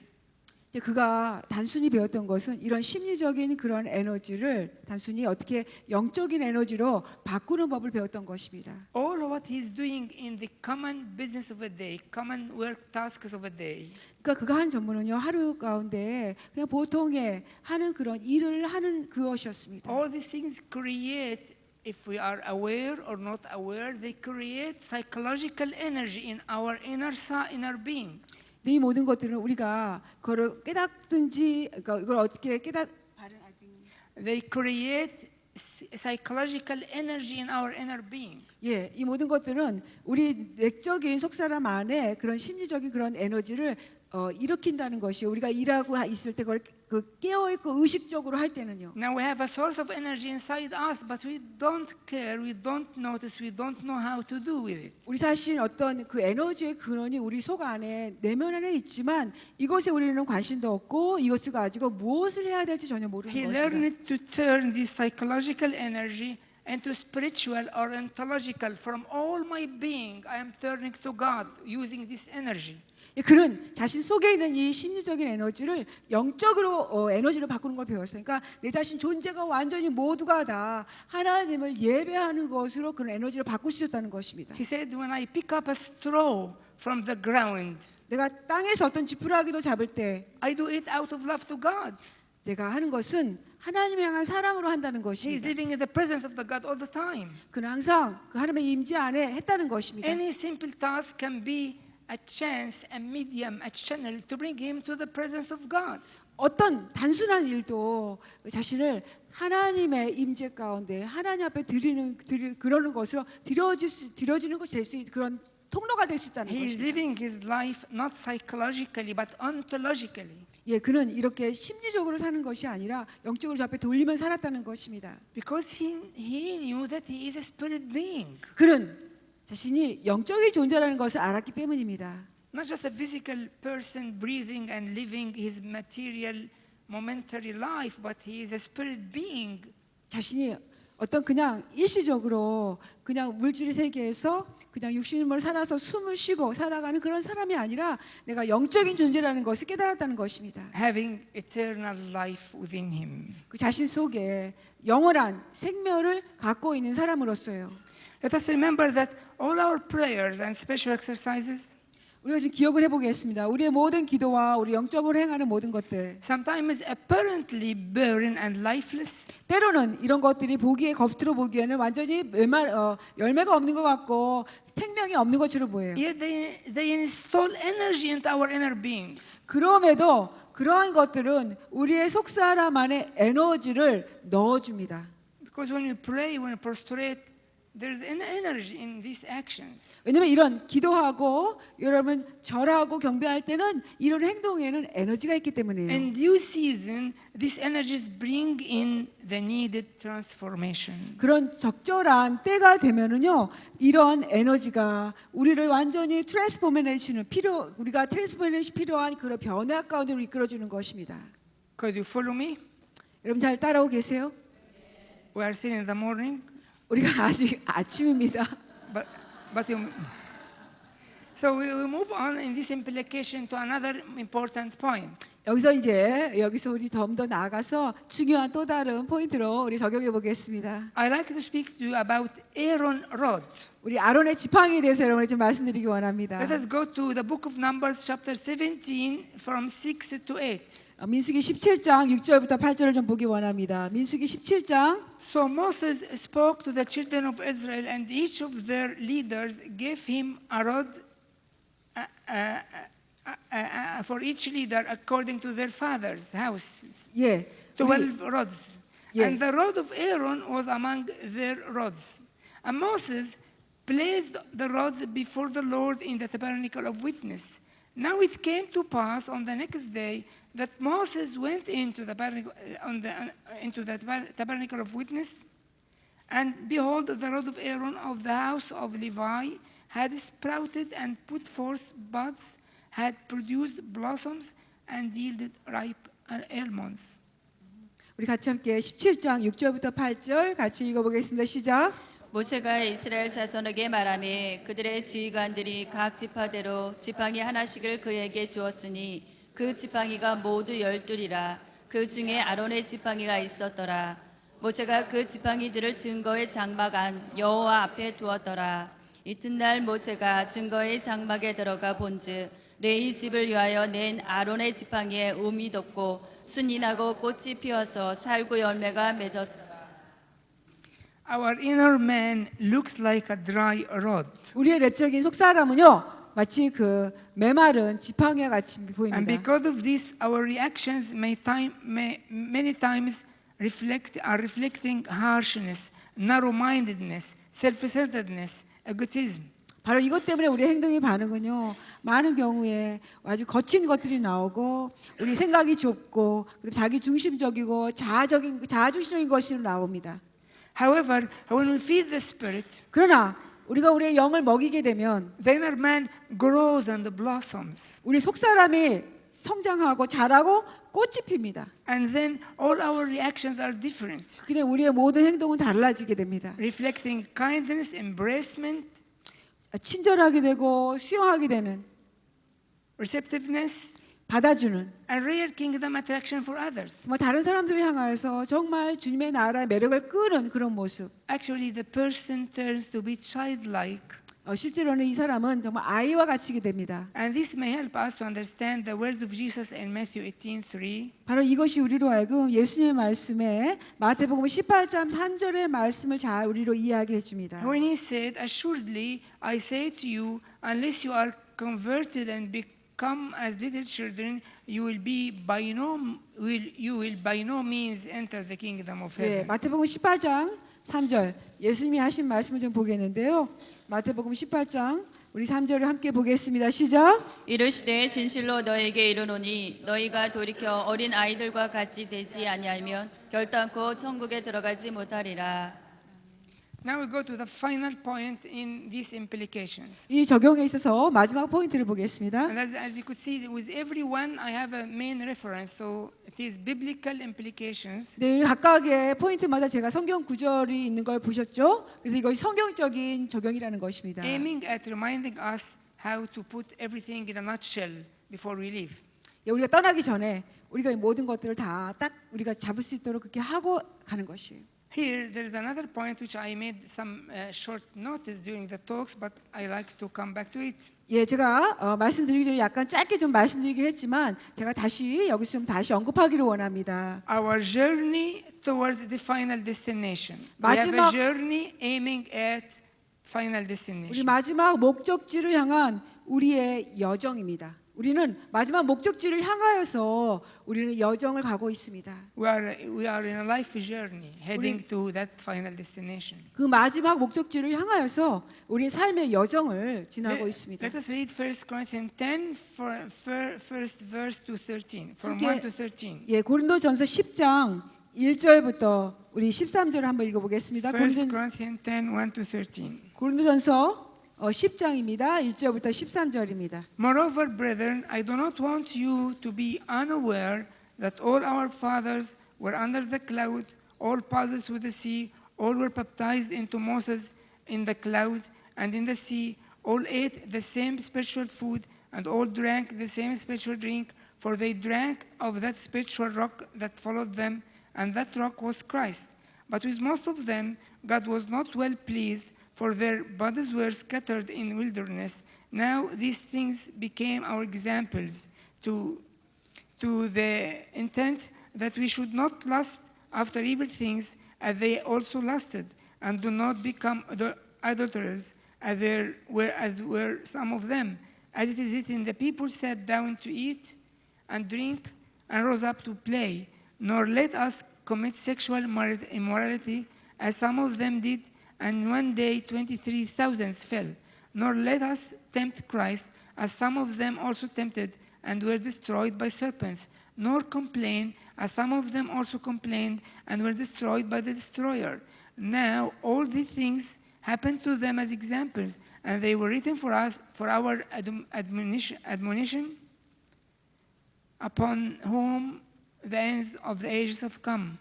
그가 단순히 배웠던 것은 이런 심리적인 그런 에너지를 단순히 어떻게 영적인 에너지로 바꾸는 법을 배웠던 것입니다. All what he's doing in the common business of a day, common work tasks of a day, 그러니까 그가 한 전문은요 하루 가운데 그냥 보통의 하는 그런 일을 하는 그것이었습니다. all these things create, if we are aware or not aware, they create psychological energy in our inner being. 이 모든 것들은 우리가 그걸 깨닫든지 그러니까 이걸 어떻게 They create psychological energy in our inner being. 예, 이 모든 것들은 우리 내적인 속사람 안에 그런 심리적인 그런 에너지를 일으킨다는 것이 우리가 일하고 있을 때 그걸 그 깨어 있고 의식적으로 할 때는요. Now we have a source of energy inside us, but we don't care, we don't notice, we don't know how to do with it. 우리 자신 어떤 그 에너지의 근원이 우리 속 안에 내면 안에 있지만 이것에 우리는 관심도 없고 이것을 가지고 무엇을 해야 될지 전혀 모르는 He 것입니다. learned to turn this psychological energy into spiritual or ontological. From all my being, I am turning to God using this energy. 그는 자신 속에 있는 이 심리적인 에너지를 영적으로 에너지로 바꾸는 걸 배웠어요. 그러니까 내 자신 존재가 완전히 모두가 다 하나님을 예배하는 것으로 그런 에너지를 바꿀 수 있다는 것입니다. He said, when I pick up a straw from the ground, 내가 땅에서 어떤 지푸라기도 잡을 때 I do it out of love to God. 내가 하는 것은 하나님을 향한 사랑으로 한다는 He is 것입니다. living in the presence of the God all the time. 그는 항상 그 하나님의 임재 안에 했다는 것입니다. Any simple task can be a chance, a medium, a channel to bring him to the presence of God. 어떤 단순한 일도 자신을 하나님의 임재 가운데 하나님 앞에 그러는 것으로 드려지는 것이 될 수 있는 그런 통로가 될 수 있다는 He is 것입니다. living his life not psychologically but ontologically. 예, 그는 이렇게 심리적으로 사는 것이 아니라 영적으로 저 앞에 돌리면 살았다는 것입니다. Because he knew that he is a spirit being. 그는 자신이 영적인 존재라는 것을 알았기 때문입니다. Not just a physical person breathing and living his material, momentary life, but he is a spirit being. 자신이 어떤 그냥 일시적으로 그냥 물질 세계에서 그냥 육신으로 살아서 숨을 쉬고 살아가는 그런 사람이 아니라 내가 영적인 존재라는 것을 깨달았다는 것입니다. Having eternal life within him. 그 자신 속에 영원한 생명을 갖고 있는 사람으로서요. Let us remember that all our prayers and spiritual exercises 우리가 지금 기억을 해보겠습니다. 우리의 모든 기도와 우리 영적으로 행하는 모든 것들 sometimes apparently barren and lifeless, 때로는 이런 것들이 보기에 겉으로 보기에는 완전히 열매가 없는 것 같고 생명이 없는 것처럼 보여요. yet they install energy into our inner being. 그럼에도 그러한 것들은 우리의 속사람 안에 에너지를 넣어줍니다. Because when we pray, when we prostrate, there's an energy in these actions. 왜냐하면 이런 기도하고 여러분 절하고 경배할 때는 이런 행동에는 에너지가 있기 때문이에요. In due season, these energies bring in the needed transformation. 그런 적절한 때가 되면은요, 이런 에너지가 우리를 완전히 트랜스포메이션을 우리가 트랜스포메이션 필요한 그런 변화 가운데로 이끌어주는 것입니다. Could you follow me? 여러분 잘 따라오고 계세요? We are still in the morning, 우리가 아직 아침입니다. but so we move on in this implication to another important point. 여기서 우리 좀 더 나아가서 중요한 또 다른 포인트로 우리 적용해 보겠습니다. I like to speak to you about Aaron rod. 우리 아론의 지팡이에 대해서 여러분에게 좀 말씀드리기 원합니다. Let us go to the book of Numbers, chapter 17, from 6 to 8. 민수기 17장 6절부터 8절을 좀 보기 원합니다. 민수기 17장 So Moses spoke to the children of Israel, and each of their leaders gave him a rod for each leader according to their father's houses. 예. 12 rods. Yeah. And the rod of Aaron was among their rods. And Moses placed the rods before the Lord in the tabernacle of witness. Now it came to pass on the next day that Moses went into the tabernacle of witness, and behold, the rod of Aaron of the house of Levi had sprouted and put forth buds, had produced blossoms, and yielded ripe almonds. 우리 같이 함께 17장 6절부터 8절 같이 읽어보겠습니다. 시작. 모세가 이스라엘 자손에게 말하며 그들의 지휘관들이 각 지파대로 지팡이 하나씩을 그에게 주었으니 그 지팡이가 모두 12이라. 그 중에 아론의 지팡이가 있었더라. 모세가 그 지팡이들을 증거의 장막 안 여호와 앞에 두었더라. 이튿날 모세가 증거의 장막에 들어가 본즉 레위 집을 위하여 낸 아론의 지팡이에 음이 돋고 순이 나고 꽃이 피어서 살구 열매가 맺었다. Our inner man looks like a dry rod. 우리의 내적인 속사람은요 마치 그 메마른 지팡이와 같이 And 보입니다. because of this, our reactions many times are reflecting harshness, narrow-mindedness, self-centeredness, egotism. 바로 이것 때문에 우리의 행동의 반응은요 많은 경우에 아주 거친 것들이 나오고 우리 생각이 좁고 자기 중심적이고 자아중심적인 것이 나옵니다. However, when we feed the Spirit, 그러나 우리가 우리의 영을 먹이게 되면 the inner man grows and blossoms. 우리 속사람이 성장하고 자라고 꽃이 핍니다. And then all our reactions are different, 그냥 우리의 모든 행동은 달라지게 됩니다. reflecting kindness, embracement, 친절하게 되고 수용하게 되는 receptiveness, 받아주는 and real kingdom attraction for others. 정말 다른 사람들을 향하여서 정말 주님의 나라의 매력을 끄는 그런 모습. Actually, the person turns to be childlike. 실제로는 이 사람은 정말 아이와 같이 됩니다. And this may help us to understand the words of Jesus in Matthew 18:3. 바로 이것이 우리로 하여금 예수님의 말씀에 마태복음 18장 3절의 말씀을 잘 우리로 이해하게 해줍니다. When he said, "Assuredly, I say to you, unless you are converted and become as little children, you will by no means enter the kingdom of 예, heaven. 마태복음 18장 3절 예수님이 하신 말씀을 좀 보겠는데요. 마태복음 18장 우리 3절을 함께 보겠습니다. 시작. 이르시되 진실로 너에게 이르노니 너희가 돌이켜 어린 아이들과 같이 되지 아니하면 결단코 천국에 들어가지 못하리라. Now we go to the final point in these implications. 이 적용에 있어서 마지막 포인트를 보겠습니다. And as you could see, with every one, I have a main reference. So it is biblical implications. 네, 각각의 포인트마다 제가 성경 구절이 있는 걸 보셨죠? 그래서 이것이 성경적인 적용이라는 것입니다. Aiming at reminding us how to put everything in a nutshell before we leave. 예, 우리가 떠나기 전에 우리가 이 모든 것들을 다 딱 우리가 잡을 수 있도록 그렇게 하고 가는 것이에요. Here, there is another point which I made some short notice during the talks, but I like to come back to it. 예, 제가 말씀드리기 전에 약간 짧게 좀 말씀드리긴 했지만 제가 다시 여기서 좀 다시 언급하기를 원합니다. Our journey towards the final destination. We have a 마지막- journey aiming at final 우리 destination. 마지막 목적지를 향한 우리의 여정입니다. 우리는 마지막 목적지를 향하여서 우리는 여정을 가고 있습니다. We are in a life journey heading to that final destination. 그 마지막 목적지를 향하여서 우리 삶의 여정을 지나고 있습니다. Let us read 1 Corinthians 10, first verse to 13, from 함께- 1 to 13. 예, 고린도전서 10장 1절부터 우리 13절을 한번 읽어보겠습니다. 1 Corinthians 10, 1 to 13. 고린도전서 10장입니다. 1절부터 13절입니다. Moreover, brethren, I do not want you to be unaware that all our fathers were under the cloud, all passed through the sea, all were baptized into Moses in the cloud and in the sea, all ate the same spiritual food, and all drank the same spiritual drink, for they drank of that spiritual rock that followed them, and that rock was Christ. But with most of them, God was not well pleased, for their bodies were scattered in wilderness. Now these things became our examples to the intent that we should not lust after evil things as they also lusted, and do not become adulterers as were some of them. As it is written, the people sat down to eat and drink and rose up to play. Nor let us commit sexual immorality as some of them did, and one day 23,000 fell. Nor let us tempt Christ, as some of them also tempted, and were destroyed by serpents. Nor complain, as some of them also complained, and were destroyed by the destroyer. Now all these things happened to them as examples, and they were written for us, for our admonition, upon whom the ends of the ages have come.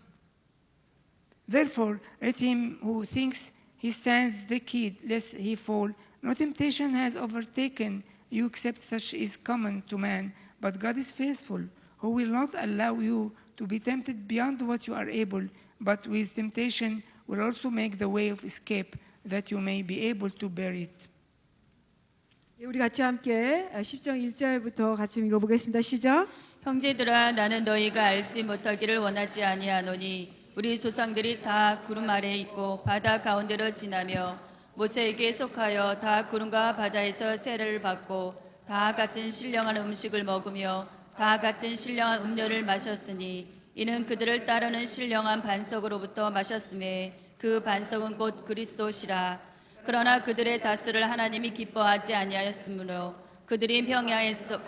Therefore, let him who thinks he stands take heed, lest he fall. No temptation has overtaken you except such is common to man. But God is faithful, who will not allow you to be tempted beyond what you are able, but with temptation will also make the way of escape, that you may be able to bear it. 우리 같이 함께 10장 1절부터 같이 읽어보겠습니다. 시작. 형제들아 나는 너희가 알지 못하기를 원하지 아니하노니 우리 조상들이 다 구름 아래에 있고 바다 가운데로 지나며 모세에게 속하여 다 구름과 바다에서 세례를 받고 다 같은 신령한 음식을 먹으며 다 같은 신령한 음료를 마셨으니 이는 그들을 따르는 신령한 반석으로부터 마셨음에 그 반석은 곧 그리스도시라. 그러나 그들의 다수를 하나님이 기뻐하지 아니하였으므로 그들이 평야에서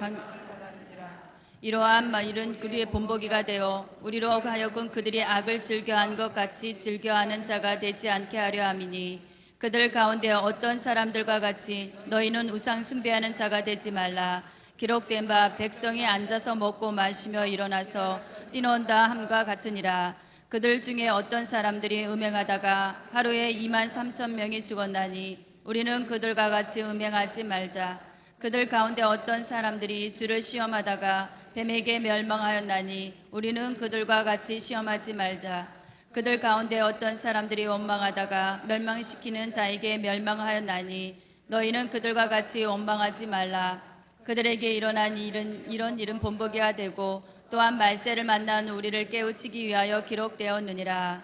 이러한 일은 그들의 본보기가 되어 우리로 하여금 그들이 악을 즐겨한 것 같이 즐겨하는 자가 되지 않게 하려 함이니 그들 가운데 어떤 사람들과 같이 너희는 우상 숭배하는 자가 되지 말라. 기록된 바 백성이 앉아서 먹고 마시며 일어나서 뛰논다 함과 같으니라. 그들 중에 어떤 사람들이 음행하다가 하루에 23,000명이 죽었나니 우리는 그들과 같이 음행하지 말자. 그들 가운데 어떤 사람들이 주를 시험하다가 뱀에게 멸망하였나니 우리는 그들과 같이 시험하지 말자. 그들 가운데 어떤 사람들이 원망하다가 멸망시키는 자에게 멸망하였나니 너희는 그들과 같이 원망하지 말라. 그들에게 일어난 일은 이런 일은 본보기가 되고 또한 말세를 만난 우리를 깨우치기 위하여 기록되었느니라.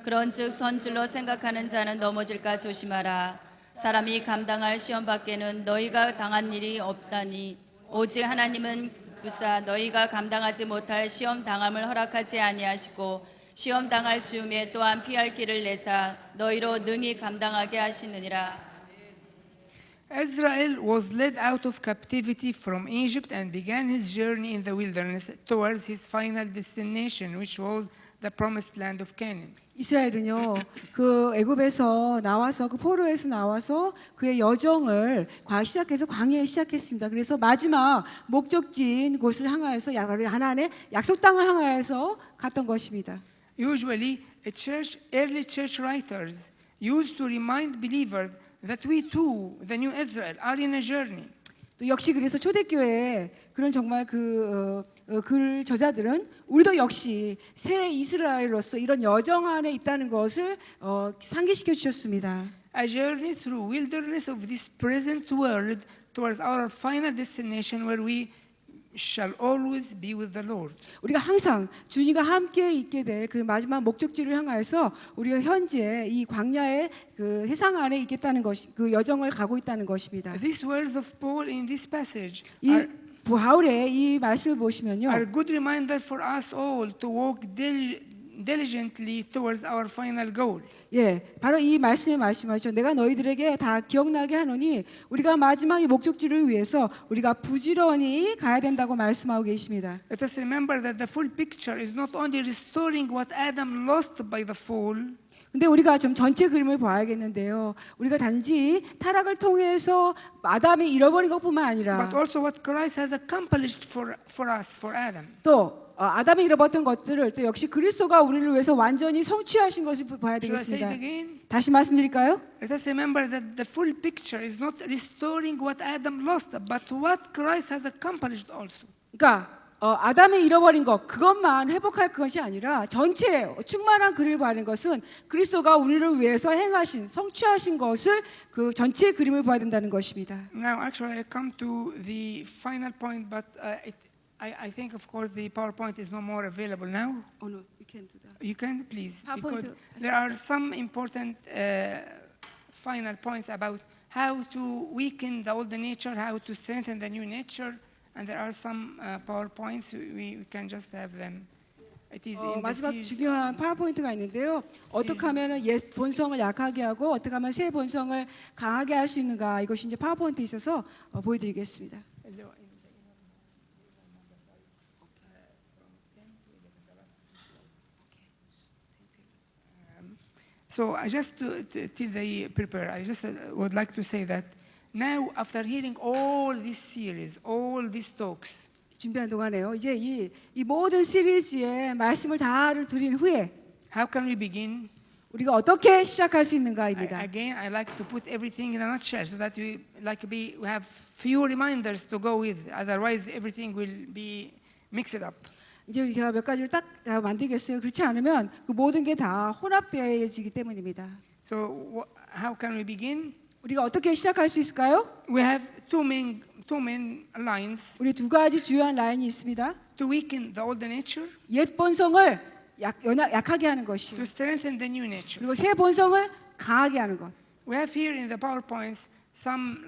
그런즉 선줄로 생각하는 자는 넘어질까 조심하라. 사람이 감당할 시험 밖에는 너희가 당한 일이 없다니 오직 하나님은 부사 너희가 감당하지 못할 시험 당함을 허락하지 아니하시고 시험 당할 즈음에 또한 피할 길을 내사 너희로 능히 감당하게 하시느니라. Israel was led out of captivity from Egypt and began his journey in the wilderness towards his final destination, which was the promised land of Canaan. 이스라엘은요, 그 애굽에서 나와서 그 포로에서 나와서 그의 여정을 시작해서 광야에 시작했습니다. 그래서 마지막 목적지인 곳을 향하여서 하나님의 약속 땅을 향하여서 갔던 것입니다. Usually, early church writers used to remind believers that we too, the new Israel, are in a journey. 또 역시 그래서 초대교회 그런 정말 글 저자들은 우리도 역시 새 이스라엘로서 이런 여정 안에 있다는 것을 상기시켜 주셨습니다. A journey through wilderness of this present world towards our final destination where we shall always be with the Lord. 우리가 항상 주님과 함께 있게 될 그 마지막 목적지를 향하여서 우리가 현재 이 광야의 그 세상 안에 있겠다는 것이 그 여정을 가고 있다는 것입니다. These words of Paul in this passage 이 바울의 이 말씀을 보시면요, are good reminder for us all to walk diligently towards our final goal. 예, 바로 이 말씀에 말씀하죠. 내가 너희들에게 다 기억나게 하노니 우리가 마지막의 목적지를 위해서 우리가 부지런히 가야 된다고 말씀하고 계십니다. Let us remember that the full picture is not only restoring what Adam lost by the fall, 근데 우리가 좀 전체 그림을 봐야겠는데요. 우리가 단지 타락을 통해서 아담이 잃어버린 것뿐만 아니라 but also what Christ has accomplished for us, for Adam. 또 아담이 잃어버렸던 것들을 또 역시 그리스도가 우리를 위해서 완전히 성취하신 것을 봐야 Shall I say 되겠습니다. it again? 다시 말씀드릴까요? Let us remember that the full picture is not restoring what Adam lost, but what Christ has accomplished also. 그러니까 아담이 잃어버린 것 그것만 회복할 것이 아니라 전체 충만한 그림을 보는 것은 그리스도가 우리를 위해서 행하신 성취하신 것을 그 전체 그림을 봐야 된다는 것입니다. Now, actually, I come to the final point, but I think, of course, the PowerPoint is no more available now. Oh no, you can't do that. You can, please, PowerPoint, because there are some important final points about how to weaken the old nature, how to strengthen the new nature, and there are some PowerPoints. We can just have them. It is in the 마지막 series. 중요한 파워포인트가 있는데요. 어떻게 하면 옛 본성을 약하게 하고 어떻게 하면 새 본성을 강하게 할 수 있는가 이것이 이제 파워포인트에 있어서 보여드리겠습니다. So I just till they prepare, I just would like to say that now, after hearing all this series, all these talks, 준비한 동안에요. 이제 이 모든 시리즈의 말씀을 다 드린 후에 how can we begin? 우리가 어떻게 시작할 수 있는가입니다. Again, I like to put everything in a nutshell so that we have few reminders to go with. Otherwise, everything will be mixed up. 이제 제가 몇 가지를 딱 만들겠어요. 그렇지 않으면 그 모든 게 다 혼합되어지기 때문입니다. So, how can we begin? 우리가 어떻게 시작할 수 있을까요? We have two main lines 우리 두 가지 주요한 라인이 있습니다. to weaken the old nature, 옛 본성을 약하게 하는 것이, to strengthen the new nature. 그리고 새 본성을 강하게 하는 것. We have here in the PowerPoints some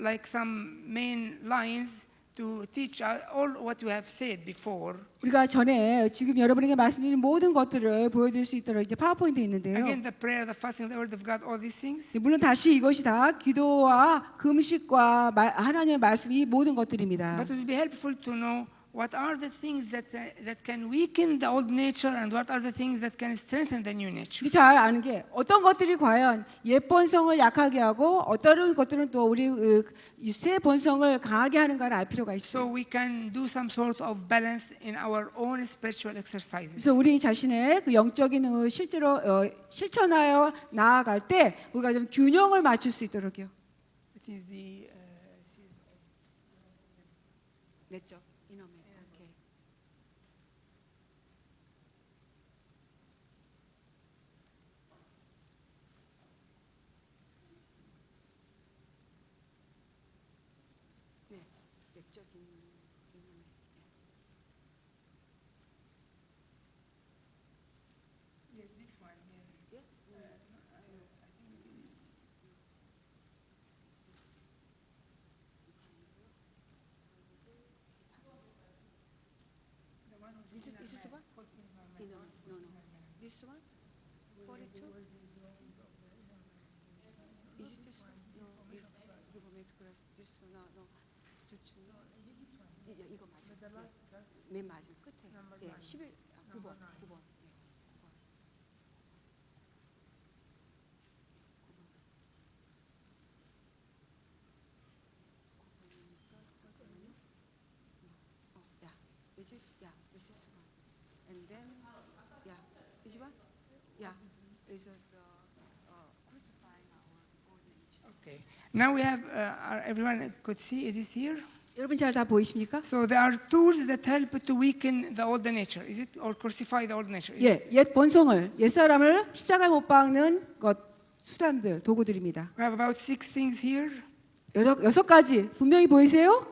main lines to teach all what we have said before. 우리가 전에 지금 여러분에게 말씀드린 모든 것들을 보여드릴 수 있도록 이제 파워포인트에 있는데요. Again, the prayer, the fasting, the word of God, all these things. 물론 다시 이것이 다 기도와 금식과 하나님의 말씀 이 모든 것들입니다. But it will be helpful to know what are the things that can weaken the old nature and what are the things that can strengthen the new nature. 잘 아는 게 어떤 것들이 과연 옛 본성을 약하게 하고 어떤 것들은 또 우리 새 본성을 강하게 하는가를 알 필요가 So 있어요. we can do some sort of balance in our own spiritual exercises. 그래서 우리 자신의 그 영적인 실제로 실천하여 나아갈 때 우리가 좀 균형을 맞출 수 있도록요. It is the 냈죠. 이놈의. 오케이. 네, 내적인 이놈의. This is one? No. This one? 42? Is it this one? No. 이거 보면 그래서 this no. 이거 맞아. 맨 맞아. 끝에. 예, 11 9번. Yeah, this is one. And then, yeah, this one? Yeah, is it crucifying our old nature. Okay. Now we have, everyone could see it is here. 여러분 잘 다 보이십니까? So there are tools that help to weaken the old nature. Is it or crucify the old nature? Is it? 예, 옛 본성을, 옛 사람을 십자가에 못 박는 것 수단들, 도구들입니다. We have about 6 things here. 여섯 가지 분명히 보이세요?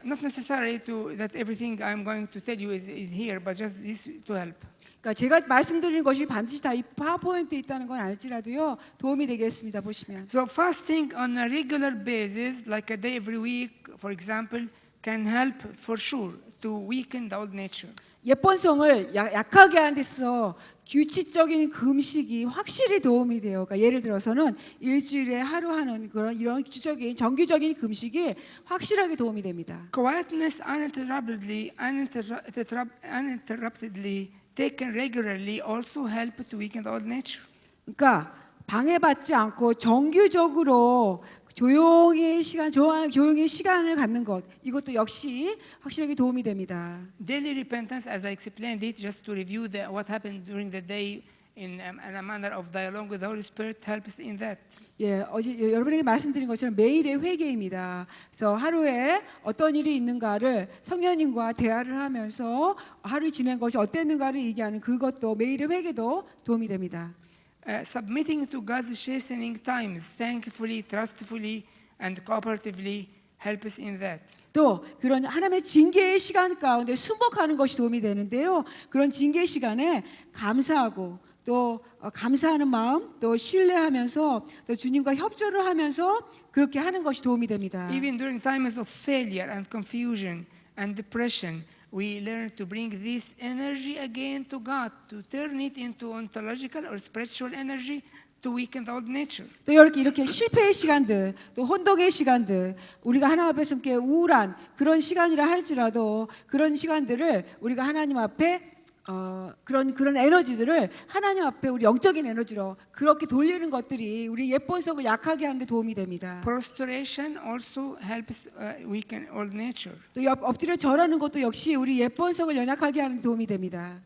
Not necessarily that everything I'm going to tell you is here, but just this to help. 그러니까 제가 말씀드리는 것이 반드시 다 이 파워포인트에 있다는 건 알지라도요 도움이 되겠습니다. 보시면 So fasting on a regular basis, like a day every week, for example, can help for sure to weaken the old nature. 옛 본성을 약하게 하는 데 있어서 규칙적인 금식이 확실히 도움이 돼요. 그러니까 예를 들어서는 일주일에 하루 하는 그런 이런 규칙적인 정기적인 금식이 확실하게 도움이 됩니다. Quietness uninterruptedly taken regularly also help to weaken the old nature. 그러니까 방해받지 않고 정규적으로 조용히 시간을 갖는 것 이것도 역시 확실하게 도움이 됩니다. Daily repentance, as I explained it, just to review what happened during the day in a manner of dialogue with the Holy Spirit, helps in that. 예, 어제 여러분에게 말씀드린 것처럼 매일의 회개입니다. 그래서 하루에 어떤 일이 있는가를 성령님과 대화를 하면서 하루 지낸 것이 어땠는가를 얘기하는 그것도 매일의 회개도 도움이 됩니다. Submitting to God's chastening times, thankfully, trustfully, and cooperatively helps in that. 또 그런 하나님의 징계의 시간 가운데 순복하는 것이 도움이 되는데요. 그런 징계 시간에 감사하고 또 감사하는 마음, 또 신뢰하면서 또 주님과 협조를 하면서 그렇게 하는 것이 도움이 됩니다. Even during times of failure and confusion and depression, we learn to bring this energy again to God, to turn it into ontological or spiritual energy to weaken the old nature. 또 이렇게 실패의 시간들, 또 혼동의 시간들, 우리가 하나님 앞에서 함께 우울한 그런 시간이라 할지라도 그런 시간들을 우리가 하나님 앞에 그런 에너지들을 하나님 앞에 우리 영적인 에너지로 그렇게 돌리는 것들이 우리 옛 본성을 약하게 하는 데 도움이 됩니다. Prostration also helps weaken old nature. 또 엎드려 절하는 것도 역시 우리 옛 본성을 연약하게 하는 데 도움이 됩니다.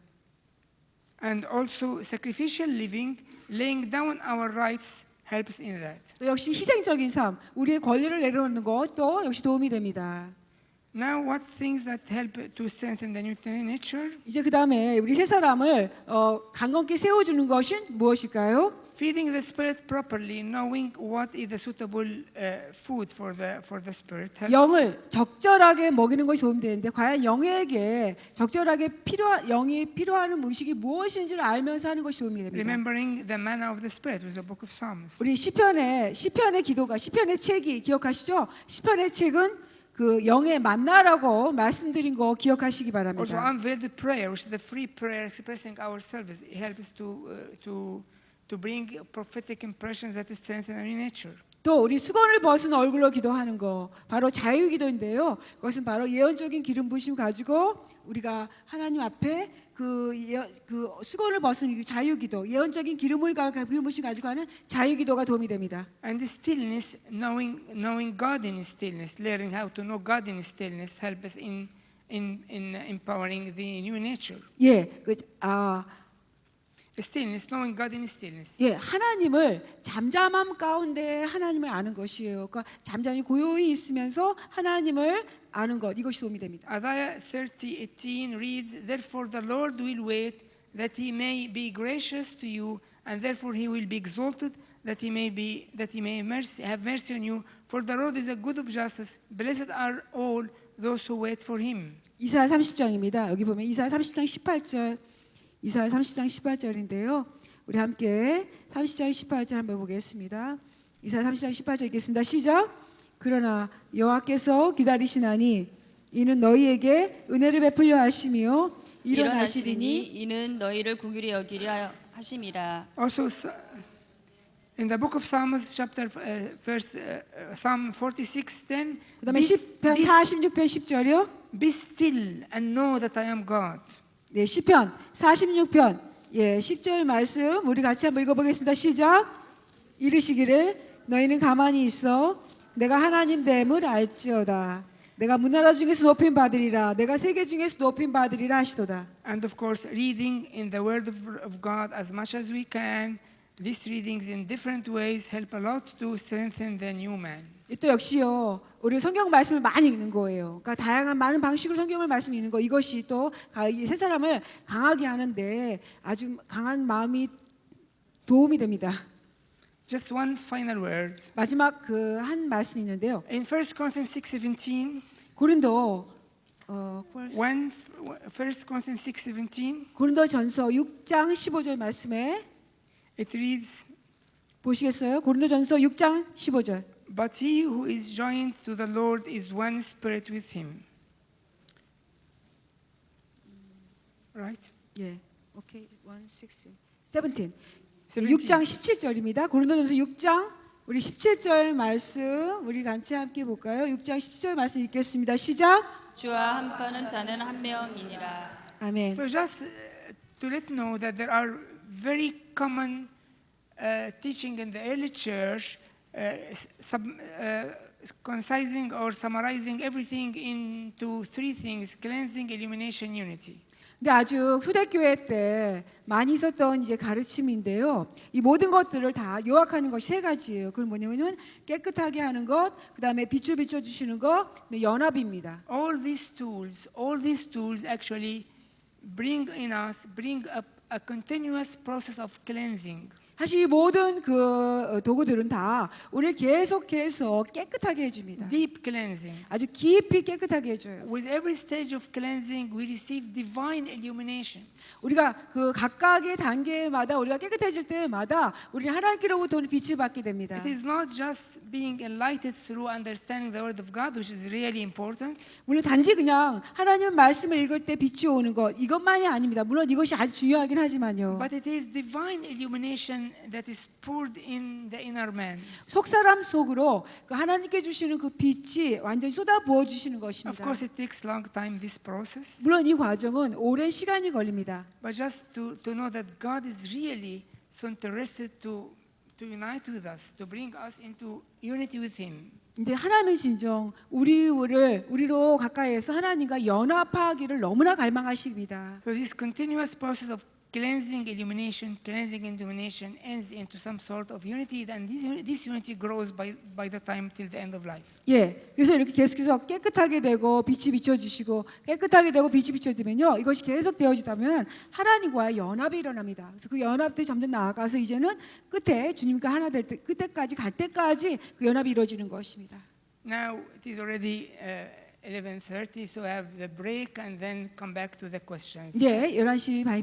And also sacrificial living, laying down our rights, helps in that. 또 역시 희생적인 삶, 우리의 권리를 내려놓는 것도 역시 도움이 됩니다. Now, what things that help to strengthen the new nature? 이제 그 다음에 우리 세 사람을 강건케 세워주는 것은 무엇일까요? Feeding the spirit properly, knowing what is the suitable food for the spirit. helps. 영을 적절하게 먹이는 것이 도움되는데 과연 영에게 적절하게 영이 필요한 음식이 무엇인지를 알면서 하는 것이 도움이 됩니다. Remembering the manna of the spirit with the book of Psalms. 우리 시편의 기도가 시편의 책이 기억하시죠? 시편의 책은 그 영의 만나라고 말씀드린 거 기억하시기 Also, 바랍니다. unveiled prayer, which is the free prayer expressing ourselves, it helps to bring prophetic impressions that strengthen our nature. 또 우리 수건을 벗은 얼굴로 기도하는 거 바로 자유기도인데요. 그것은 바로 예언적인 기름 부심 가지고 우리가 하나님 앞에 그 수건을 벗은 자유기도, 예언적인 기름 부심 가지고 하는 자유기도가 도움이 됩니다. And the stillness, knowing God in stillness, learning how to know God in stillness, help us in empowering the new nature. 예, Stillness, knowing God in stillness. 예, 하나님을 잠잠함 가운데 하나님을 아는 것이에요. 그러니까 잠잠히 고요히 있으면서 하나님을 아는 것 이것이 도움이 됩니다. Isaiah 30:18 reads, "Therefore the Lord will wait, that He may be gracious to you, and therefore He will be exalted, that He may have mercy on you. For the Lord is a God of justice. Blessed are all those who wait for Him." 이사야 30장입니다. 여기 보면 이사야 30장 18절, 이사야 30장 18절인데요. 우리 함께 30장 18절 한번 보겠습니다. 이사야 30장 18절 읽겠습니다. 시작. 그러나 여호와께서 기다리시나니 이는 너희에게 은혜를 베풀려 하시며 일어나시리니 이는 너희를 긍휼히 여기려 하심이라. Also, in the book of Psalms, Psalm 46:10, 그다음에 시편 46편 10절이요. be still and know that I am God. 네, 시편 46편 10절 말씀 우리 같이 한번 읽어보겠습니다. 시작. 이르시기를 너희는 가만히 있어 내가 하나님 됨을 알지어다. 내가 문나라 중에서 높임 받으리라. 내가 세계 중에서 높임 받으리라 하시도다. And of course, reading in the Word of God as much as we can. These readings in different ways help a lot to strengthen the new man. 또 역시요, 우리 성경 말씀을 많이 읽는 거예요. 그러니까 다양한 많은 방식으로 성경을 말씀 읽는 거, 이것이 또 세 사람을 강하게 하는데 아주 강한 마음이 도움이 됩니다. Just one final word. 마지막 그 한 말씀이 있는데요. In 1 Corinthians 6:17, 고린도 1 Corinthians 6:17, 고린도전서 6장 15절 말씀에 it reads, 보시겠어요? 고린도전서 6장 15절. "But he who is joined to the Lord is one spirit with him." Right? 예. 오케이. 17. 17. 6장 17절입니다. 고린도전서 6장 우리 17절 말씀 우리 같이 함께 볼까요? 6장 17절 말씀 읽겠습니다. 시작. 주와 함께하는 자는 한 명이니라. 아멘. So just to let you know that there are very common teaching in the early church, concising or summarizing everything into three things: cleansing, illumination, unity. 근데 아주 초대교회 때 많이 있었던 이제 가르침인데요. 이 모든 것들을 다 요약하는 것이 세 가지예요. 그건 뭐냐면은 깨끗하게 하는 것, 그다음에 빛을 비춰 주시는 것, 연합입니다. All these tools actually bring up a continuous process of cleansing. 사실 이 모든 그 도구들은 다 우리를 계속해서 깨끗하게 해줍니다. Deep cleansing. 아주 깊이 깨끗하게 해줘요. With every stage of cleansing, we receive divine illumination. 우리가 그 각각의 단계마다 우리가 깨끗해질 때마다 우리는 하나님께로부터 빛을 받게 됩니다. It is not just being enlightened through understanding the Word of God, which is really important. 물론 단지 그냥 하나님 말씀을 읽을 때 빛이 오는 것 이것만이 아닙니다. 물론 이것이 아주 중요하긴 하지만요. But it is divine illumination that is poured in the inner man. 속 사람 속으로 그 하나님께 주시는 그 빛이 완전히 쏟아 부어 주시는 Of 것입니다. course, it takes long time, this process. 물론 이 과정은 오랜 시간이 걸립니다. But just to know that God is really so interested to unite with us, to bring us into unity with Him. 근데 하나님은 진정 우리로 가까이에서 하나님과 연합하기를 너무나 갈망하십니다. So this continuous process of cleansing, illumination ends into some sort of unity, and this unity grows by the time till the end of life. 예, 그래서 이렇게 계속해서 깨끗하게 되고 빛이 비춰지시고 깨끗하게 되고 빛이 비춰지면요, 이것이 계속 되어지다면 하나님과의 연합이 일어납니다. 그래서 그 연합들이 점점 나아가서 이제는 끝에 주님과 하나 될 때, 그때까지 갈 때까지 그 연합이 이루어지는 것입니다. Now it is already 11:30, so I have the break and then come back to the questions. 이제 11시 반이